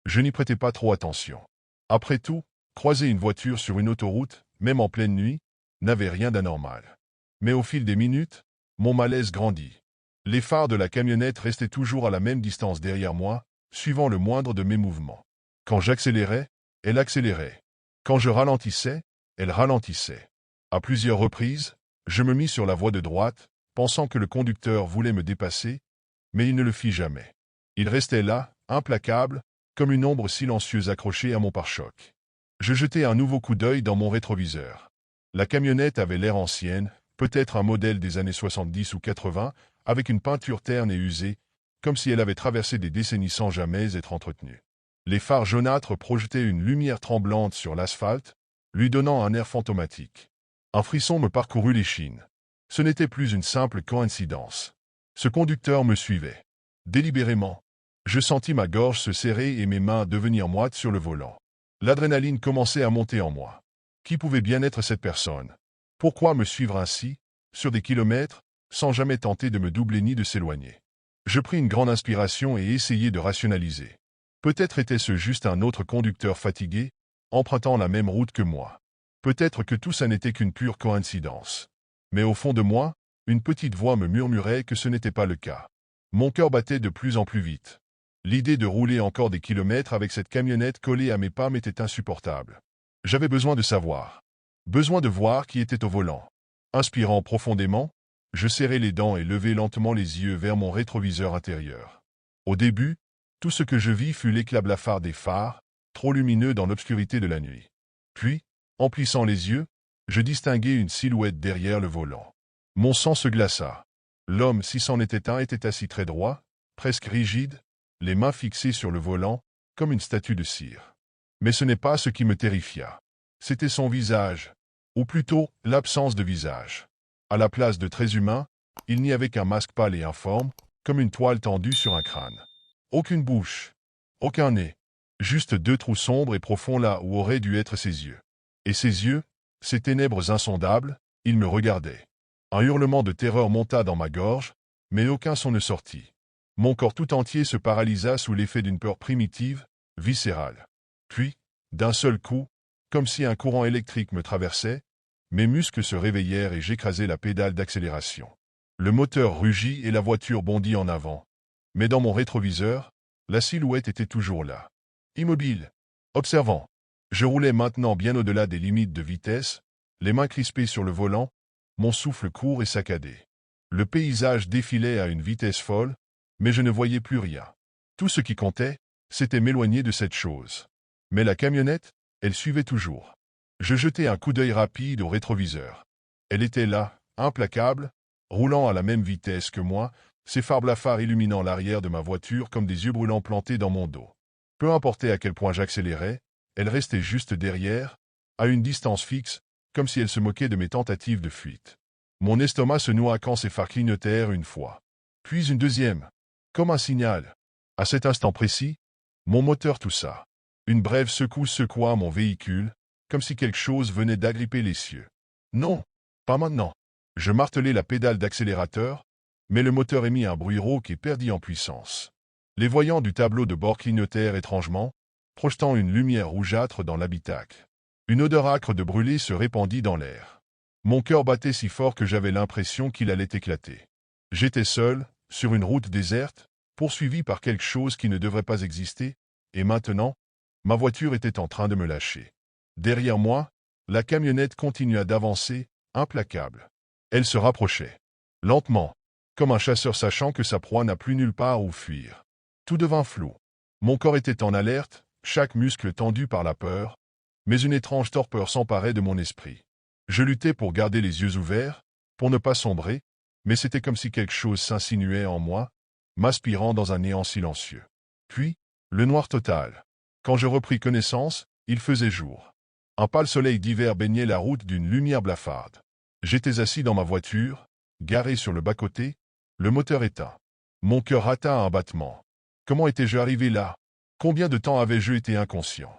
je n'y prêtais pas trop attention. Après tout, croiser une voiture sur une autoroute, même en pleine nuit, n'avait rien d'anormal. Mais au fil des minutes, mon malaise grandit. Les phares de la camionnette restaient toujours à la même distance derrière moi, suivant le moindre de mes mouvements. Quand j'accélérais, elle accélérait. Quand je ralentissais, elle ralentissait. À plusieurs reprises, je me mis sur la voie de droite, pensant que le conducteur voulait me dépasser, mais il ne le fit jamais. Il restait là, implacable, comme une ombre silencieuse accrochée à mon pare-choc. Je jetai un nouveau coup d'œil dans mon rétroviseur. La camionnette avait l'air ancienne, peut-être un modèle des années 70 ou 80, avec une peinture terne et usée, comme si elle avait traversé des décennies sans jamais être entretenue. Les phares jaunâtres projetaient une lumière tremblante sur l'asphalte, lui donnant un air fantomatique. Un frisson me parcourut l'échine. Ce n'était plus une simple coïncidence. Ce conducteur me suivait. Délibérément, je sentis ma gorge se serrer et mes mains devenir moites sur le volant. L'adrénaline commençait à monter en moi. Qui pouvait bien être cette personne? Pourquoi me suivre ainsi, sur des kilomètres, sans jamais tenter de me doubler ni de s'éloigner? Je pris une grande inspiration et essayai de rationaliser. Peut-être était-ce juste un autre conducteur fatigué, empruntant la même route que moi. Peut-être que tout ça n'était qu'une pure coïncidence. Mais au fond de moi, une petite voix me murmurait que ce n'était pas le cas. Mon cœur battait de plus en plus vite. L'idée de rouler encore des kilomètres avec cette camionnette collée à mes pas m'était insupportable. J'avais besoin de savoir. Besoin de voir qui était au volant. Inspirant profondément, je serrai les dents et levai lentement les yeux vers mon rétroviseur intérieur. Au début, tout ce que je vis fut l'éclat blafard des phares, trop lumineux dans l'obscurité de la nuit. Puis, en plissant les yeux, je distinguai une silhouette derrière le volant. Mon sang se glaça. L'homme, si c'en était un, était assis très droit, presque rigide, les mains fixées sur le volant, comme une statue de cire. Mais ce n'est pas ce qui me terrifia. C'était son visage, ou plutôt l'absence de visage. À la place de traits humains, il n'y avait qu'un masque pâle et informe, comme une toile tendue sur un crâne. Aucune bouche, aucun nez, juste deux trous sombres et profonds là où auraient dû être ses yeux. Et ses yeux, ces ténèbres insondables, il me regardait. Un hurlement de terreur monta dans ma gorge, mais aucun son ne sortit. Mon corps tout entier se paralysa sous l'effet d'une peur primitive, viscérale. Puis, d'un seul coup, comme si un courant électrique me traversait, mes muscles se réveillèrent et j'écrasai la pédale d'accélération. Le moteur rugit et la voiture bondit en avant. Mais dans mon rétroviseur, la silhouette était toujours là. Immobile, observant. Je roulais maintenant bien au-delà des limites de vitesse, les mains crispées sur le volant, mon souffle court et saccadé. Le paysage défilait à une vitesse folle, mais je ne voyais plus rien. Tout ce qui comptait, c'était m'éloigner de cette chose. Mais la camionnette, elle suivait toujours. Je jetai un coup d'œil rapide au rétroviseur. Elle était là, implacable, roulant à la même vitesse que moi, ses phares blafards illuminant l'arrière de ma voiture comme des yeux brûlants plantés dans mon dos. Peu importait à quel point j'accélérais, elle restait juste derrière, à une distance fixe, comme si elle se moquait de mes tentatives de fuite. Mon estomac se noua quand ses phares clignotèrent une fois. Puis une deuxième. Comme un signal. À cet instant précis, mon moteur toussa. Une brève secousse secoua mon véhicule, comme si quelque chose venait d'agripper les cieux. Non, pas maintenant. Je martelai la pédale d'accélérateur, mais le moteur émit un bruit rauque et perdit en puissance. Les voyants du tableau de bord clignotèrent étrangement, projetant une lumière rougeâtre dans l'habitacle. Une odeur âcre de brûlé se répandit dans l'air. Mon cœur battait si fort que j'avais l'impression qu'il allait éclater. J'étais seul, sur une route déserte, poursuivi par quelque chose qui ne devrait pas exister, et maintenant, ma voiture était en train de me lâcher. Derrière moi, la camionnette continua d'avancer, implacable. Elle se rapprochait. Lentement, comme un chasseur sachant que sa proie n'a plus nulle part où fuir. Tout devint flou. Mon corps était en alerte, chaque muscle tendu par la peur, mais une étrange torpeur s'emparait de mon esprit. Je luttais pour garder les yeux ouverts, pour ne pas sombrer, mais c'était comme si quelque chose s'insinuait en moi, m'aspirant dans un néant silencieux. Puis, le noir total. Quand je repris connaissance, il faisait jour. Un pâle soleil d'hiver baignait la route d'une lumière blafarde. J'étais assis dans ma voiture, garé sur le bas-côté, Le moteur éteint. Mon cœur atteint un battement. Comment étais-je arrivé là? Combien de temps avais-je été inconscient?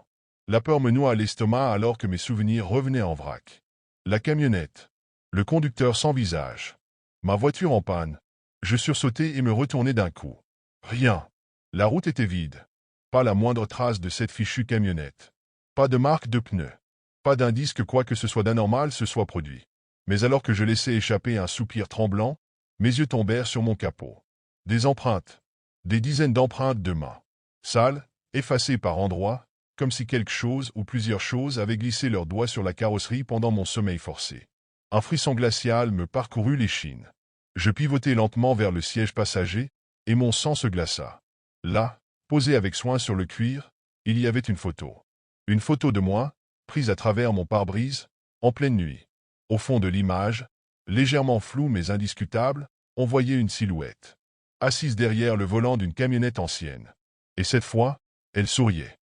La peur me noie à l'estomac alors que mes souvenirs revenaient en vrac. La camionnette. Le conducteur sans visage. Ma voiture en panne. Je sursautai et me retournai d'un coup. Rien. La route était vide. Pas la moindre trace de cette fichue camionnette. Pas de marque de pneus. Pas d'indice que quoi que ce soit d'anormal se soit produit. Mais alors que je laissais échapper un soupir tremblant, mes yeux tombèrent sur mon capot. Des empreintes. Des dizaines d'empreintes de mains. Sales, effacées par endroits, comme si quelque chose ou plusieurs choses avaient glissé leurs doigts sur la carrosserie pendant mon sommeil forcé. Un frisson glacial me parcourut l'échine. Je pivotai lentement vers le siège passager, et mon sang se glaça. Là, posée avec soin sur le cuir, il y avait une photo. Une photo de moi, prise à travers mon pare-brise, en pleine nuit. Au fond de l'image, légèrement floue mais indiscutable, on voyait une silhouette. Assise derrière le volant d'une camionnette ancienne. Et cette fois, elle souriait.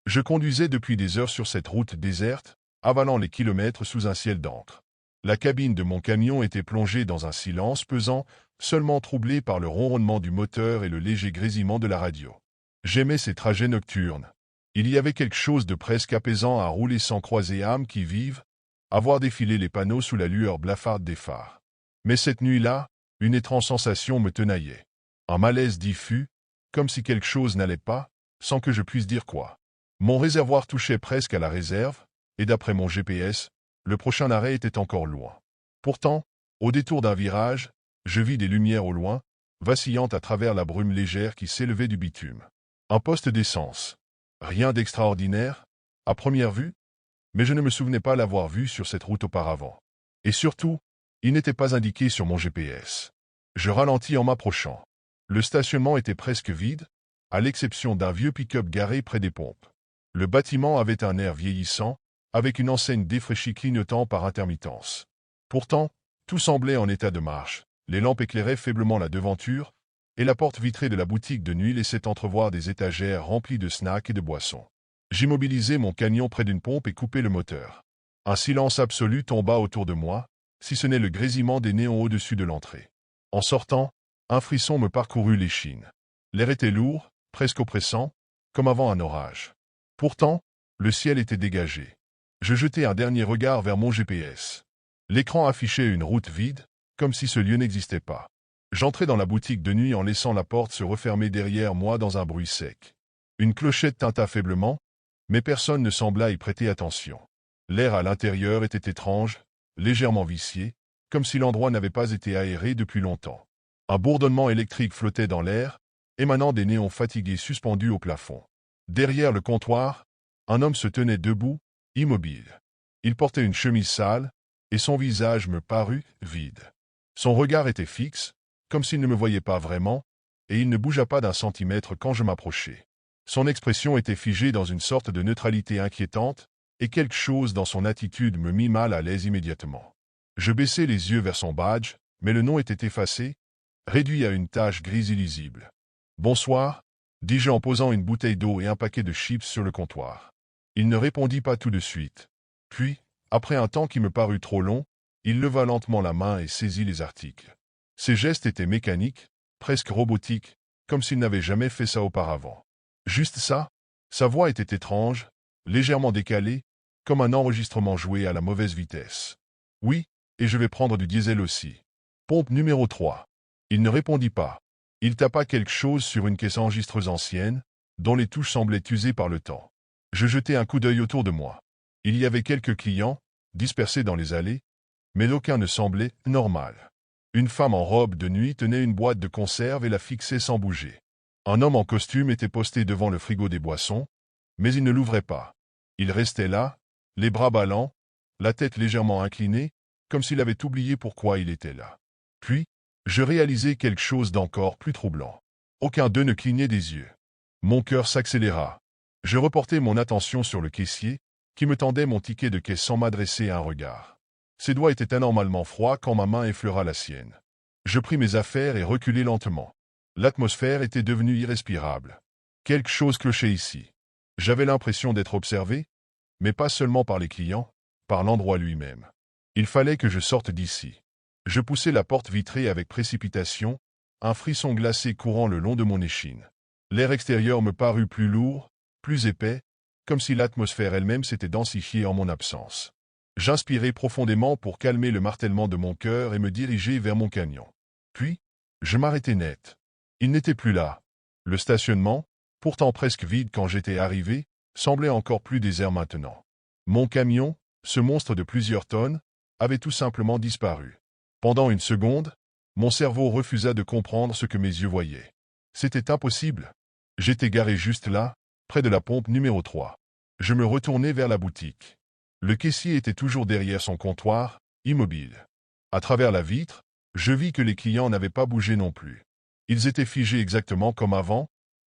Je conduisais depuis des heures sur cette route déserte, avalant les kilomètres sous un ciel d'encre. La cabine de mon camion était plongée dans un silence pesant, seulement troublé par le ronronnement du moteur et le léger grésillement de la radio. J'aimais ces trajets nocturnes. Il y avait quelque chose de presque apaisant à rouler sans croiser âme qui vive, à voir défiler les panneaux sous la lueur blafarde des phares. Mais cette nuit-là, une étrange sensation me tenaillait. Un malaise diffus, comme si quelque chose n'allait pas, sans que je puisse dire quoi. Mon réservoir touchait presque à la réserve, et d'après mon GPS, le prochain arrêt était encore loin. Pourtant, au détour d'un virage, je vis des lumières au loin, vacillant à travers la brume légère qui s'élevait du bitume. Un poste d'essence. Rien d'extraordinaire, à première vue, mais je ne me souvenais pas l'avoir vu sur cette route auparavant. Et surtout, il n'était pas indiqué sur mon GPS. Je ralentis en m'approchant. Le stationnement était presque vide, à l'exception d'un vieux pick-up garé près des pompes. Le bâtiment avait un air vieillissant, avec une enseigne défraîchie clignotant par intermittence. Pourtant, tout semblait en état de marche. Les lampes éclairaient faiblement la devanture, et la porte vitrée de la boutique de nuit laissait entrevoir des étagères remplies de snacks et de boissons. J'immobilisai mon camion près d'une pompe et coupai le moteur. Un silence absolu tomba autour de moi, si ce n'est le grésillement des néons au-dessus de l'entrée. En sortant, un frisson me parcourut l'échine. L'air était lourd, presque oppressant, comme avant un orage. Pourtant, le ciel était dégagé. Je jetai un dernier regard vers mon GPS. L'écran affichait une route vide, comme si ce lieu n'existait pas. J'entrai dans la boutique de nuit en laissant la porte se refermer derrière moi dans un bruit sec. Une clochette tinta faiblement, mais personne ne sembla y prêter attention. L'air à l'intérieur était étrange, légèrement vicié, comme si l'endroit n'avait pas été aéré depuis longtemps. Un bourdonnement électrique flottait dans l'air, émanant des néons fatigués suspendus au plafond. Derrière le comptoir, un homme se tenait debout, immobile. Il portait une chemise sale, et son visage me parut vide. Son regard était fixe, comme s'il ne me voyait pas vraiment, et il ne bougea pas d'un centimètre quand je m'approchai. Son expression était figée dans une sorte de neutralité inquiétante, et quelque chose dans son attitude me mit mal à l'aise immédiatement. Je baissai les yeux vers son badge, mais le nom était effacé, réduit à une tache grise illisible. « Bonsoir », dis-je en posant une bouteille d'eau et un paquet de chips sur le comptoir. Il ne répondit pas tout de suite. Puis, après un temps qui me parut trop long, il leva lentement la main et saisit les articles. Ses gestes étaient mécaniques, presque robotiques, comme s'il n'avait jamais fait ça auparavant. Juste ça, sa voix était étrange, légèrement décalée, comme un enregistrement joué à la mauvaise vitesse. « Oui, et je vais prendre du diesel aussi. Pompe numéro 3. » Il ne répondit pas. Il tapa quelque chose sur une caisse enregistreuse ancienne, dont les touches semblaient usées par le temps. Je jetai un coup d'œil autour de moi. Il y avait quelques clients, dispersés dans les allées, mais aucun ne semblait normal. Une femme en robe de nuit tenait une boîte de conserve et la fixait sans bouger. Un homme en costume était posté devant le frigo des boissons, mais il ne l'ouvrait pas. Il restait là, les bras ballants, la tête légèrement inclinée, comme s'il avait oublié pourquoi il était là. Puis, je réalisai quelque chose d'encore plus troublant. Aucun d'eux ne clignait des yeux. Mon cœur s'accéléra. Je reportai mon attention sur le caissier, qui me tendait mon ticket de caisse sans m'adresser un regard. Ses doigts étaient anormalement froids quand ma main effleura la sienne. Je pris mes affaires et reculai lentement. L'atmosphère était devenue irrespirable. Quelque chose clochait ici. J'avais l'impression d'être observé, mais pas seulement par les clients, par l'endroit lui-même. Il fallait que je sorte d'ici. Je poussai la porte vitrée avec précipitation, un frisson glacé courant le long de mon échine. L'air extérieur me parut plus lourd, plus épais, comme si l'atmosphère elle-même s'était densifiée en mon absence. J'inspirai profondément pour calmer le martèlement de mon cœur et me diriger vers mon camion. Puis, je m'arrêtai net. Il n'était plus là. Le stationnement, pourtant presque vide quand j'étais arrivé, semblait encore plus désert maintenant. Mon camion, ce monstre de plusieurs tonnes, avait tout simplement disparu. Pendant une seconde, mon cerveau refusa de comprendre ce que mes yeux voyaient. C'était impossible. J'étais garé juste là, près de la pompe numéro 3. Je me retournai vers la boutique. Le caissier était toujours derrière son comptoir, immobile. À travers la vitre, je vis que les clients n'avaient pas bougé non plus. Ils étaient figés exactement comme avant,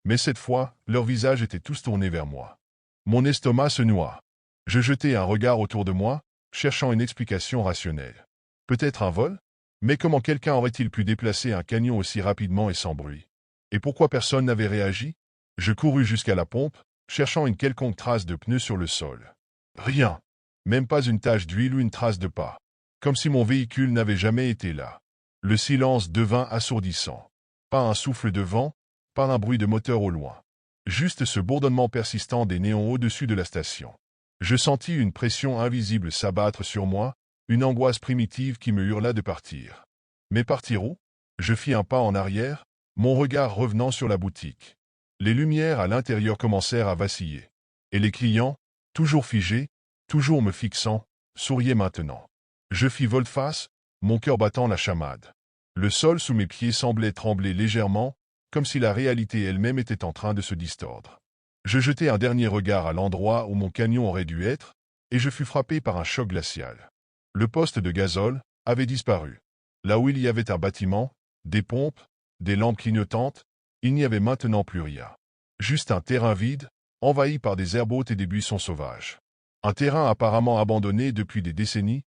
mais cette fois, leurs visages étaient tous tournés vers moi. Mon estomac se noua. Je jetai un regard autour de moi, cherchant une explication rationnelle. Peut-être un vol? Mais comment quelqu'un aurait-il pu déplacer un camion aussi rapidement et sans bruit? Et pourquoi personne n'avait réagi? Je courus jusqu'à la pompe, cherchant une quelconque trace de pneu sur le sol. Rien. Même pas une tache d'huile ou une trace de pas. Comme si mon véhicule n'avait jamais été là. Le silence devint assourdissant. Pas un souffle de vent, pas un bruit de moteur au loin. Juste ce bourdonnement persistant des néons au-dessus de la station. Je sentis une pression invisible s'abattre sur moi, une angoisse primitive qui me hurla de partir. Mais partir où? Je fis un pas en arrière, mon regard revenant sur la boutique. Les lumières à l'intérieur commencèrent à vaciller. Et les clients, toujours figés, toujours me fixant, souriaient maintenant. Je fis volte-face, mon cœur battant la chamade. Le sol sous mes pieds semblait trembler légèrement, comme si la réalité elle-même était en train de se distordre. Je jetai un dernier regard à l'endroit où mon camion aurait dû être, et je fus frappé par un choc glacial. Le poste de gazole avait disparu. Là où il y avait un bâtiment, des pompes, des lampes clignotantes, il n'y avait maintenant plus rien. Juste un terrain vide, envahi par des herbes hautes et des buissons sauvages. Un terrain apparemment abandonné depuis des décennies,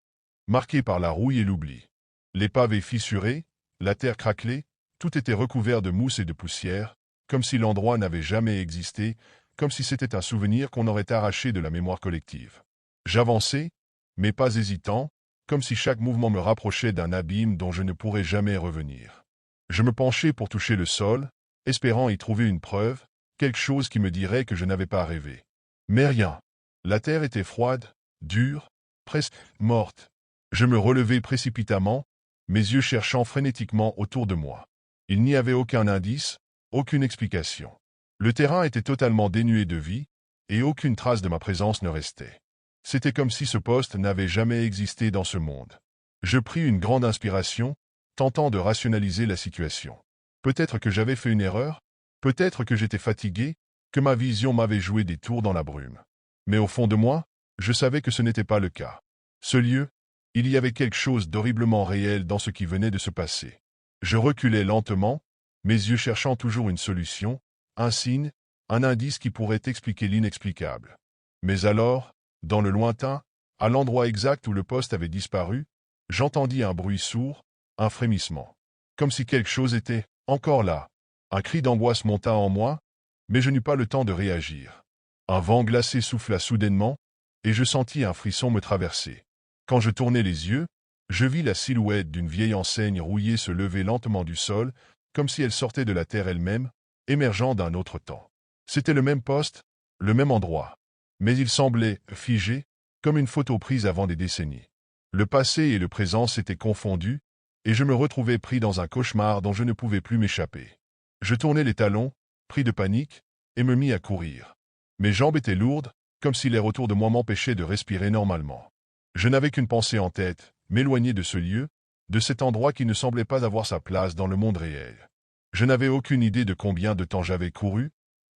marqué par la rouille et l'oubli. Les pavés fissurés, la terre craquelée, tout était recouvert de mousse et de poussière, comme si l'endroit n'avait jamais existé, comme si c'était un souvenir qu'on aurait arraché de la mémoire collective. J'avançai, mes pas hésitants, comme si chaque mouvement me rapprochait d'un abîme dont je ne pourrais jamais revenir. Je me penchai pour toucher le sol, espérant y trouver une preuve, quelque chose qui me dirait que je n'avais pas rêvé. Mais rien. La terre était froide, dure, presque morte. Je me relevai précipitamment, mes yeux cherchant frénétiquement autour de moi. Il n'y avait aucun indice, aucune explication. Le terrain était totalement dénué de vie, et aucune trace de ma présence ne restait. C'était comme si ce poste n'avait jamais existé dans ce monde. Je pris une grande inspiration, tentant de rationaliser la situation. Peut-être que j'avais fait une erreur, peut-être que j'étais fatigué, que ma vision m'avait joué des tours dans la brume. Mais au fond de moi, je savais que ce n'était pas le cas. Ce lieu, il y avait quelque chose d'horriblement réel dans ce qui venait de se passer. Je reculais lentement, mes yeux cherchant toujours une solution, un signe, un indice qui pourrait expliquer l'inexplicable. Mais alors, dans le lointain, à l'endroit exact où le poste avait disparu, j'entendis un bruit sourd, un frémissement. Comme si quelque chose était encore là. Un cri d'angoisse monta en moi, mais je n'eus pas le temps de réagir. Un vent glacé souffla soudainement, et je sentis un frisson me traverser. Quand je tournai les yeux, je vis la silhouette d'une vieille enseigne rouillée se lever lentement du sol, comme si elle sortait de la terre elle-même, émergeant d'un autre temps. C'était le même poste, le même endroit. Mais il semblait figé, comme une photo prise avant des décennies. Le passé et le présent s'étaient confondus, et je me retrouvais pris dans un cauchemar dont je ne pouvais plus m'échapper. Je tournai les talons, pris de panique, et me mis à courir. Mes jambes étaient lourdes, comme si l'air autour de moi m'empêchait de respirer normalement. Je n'avais qu'une pensée en tête, m'éloigner de ce lieu, de cet endroit qui ne semblait pas avoir sa place dans le monde réel. Je n'avais aucune idée de combien de temps j'avais couru,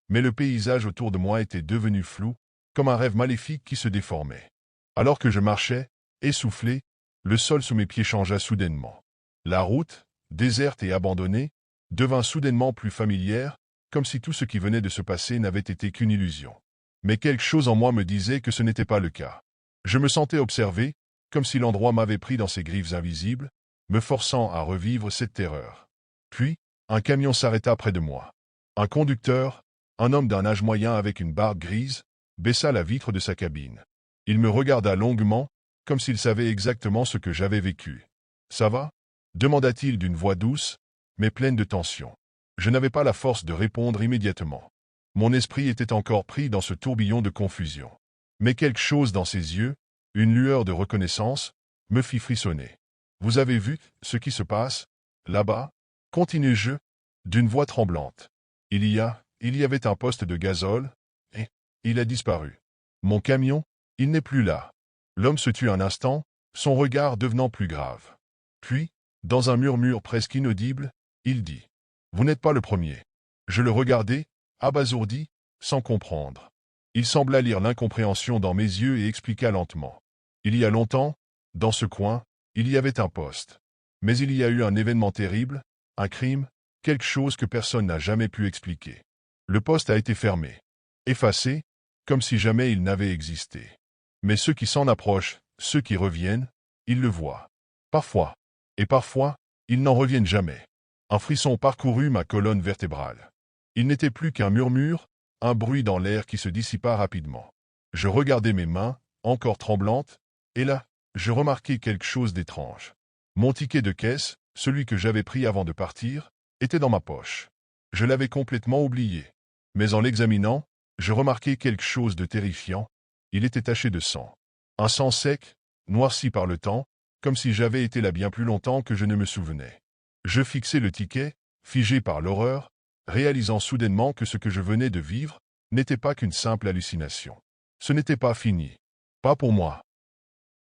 mais le paysage autour de moi était devenu flou, comme un rêve maléfique qui se déformait. Alors que je marchais, essoufflé, le sol sous mes pieds changea soudainement. La route, déserte et abandonnée, devint soudainement plus familière, comme si tout ce qui venait de se passer n'avait été qu'une illusion. Mais quelque chose en moi me disait que ce n'était pas le cas. Je me sentais observé, comme si l'endroit m'avait pris dans ses griffes invisibles, me forçant à revivre cette terreur. Puis, un camion s'arrêta près de moi. Un conducteur, un homme d'un âge moyen avec une barbe grise, baissa la vitre de sa cabine. Il me regarda longuement, comme s'il savait exactement ce que j'avais vécu. « Ça va » demanda-t-il d'une voix douce, mais pleine de tension. Je n'avais pas la force de répondre immédiatement. Mon esprit était encore pris dans ce tourbillon de confusion. Mais quelque chose dans ses yeux, une lueur de reconnaissance, me fit frissonner. « Vous avez vu ce qui se passe, là-bas » continuai-je, d'une voix tremblante. Il y avait un poste de gazole, et il a disparu. Mon camion, il n'est plus là. » L'homme se tut un instant, son regard devenant plus grave. Puis, dans un murmure presque inaudible, il dit « Vous n'êtes pas le premier. » Je le regardai, abasourdi, sans comprendre. Il sembla lire l'incompréhension dans mes yeux et expliqua lentement. Il y a longtemps, dans ce coin, il y avait un poste. Mais il y a eu un événement terrible, un crime, quelque chose que personne n'a jamais pu expliquer. Le poste a été fermé, effacé, comme si jamais il n'avait existé. Mais ceux qui s'en approchent, ceux qui reviennent, ils le voient. Parfois. Et parfois, ils n'en reviennent jamais. Un frisson parcourut ma colonne vertébrale. Il n'était plus qu'un murmure, un bruit dans l'air qui se dissipa rapidement. Je regardai mes mains, encore tremblantes, et là, je remarquai quelque chose d'étrange. Mon ticket de caisse, celui que j'avais pris avant de partir, était dans ma poche. Je l'avais complètement oublié. Mais en l'examinant, je remarquai quelque chose de terrifiant. Il était taché de sang. Un sang sec, noirci par le temps, comme si j'avais été là bien plus longtemps que je ne me souvenais. Je fixai le ticket, figé par l'horreur, réalisant soudainement que ce que je venais de vivre n'était pas qu'une simple hallucination. Ce n'était pas fini. Pas pour moi.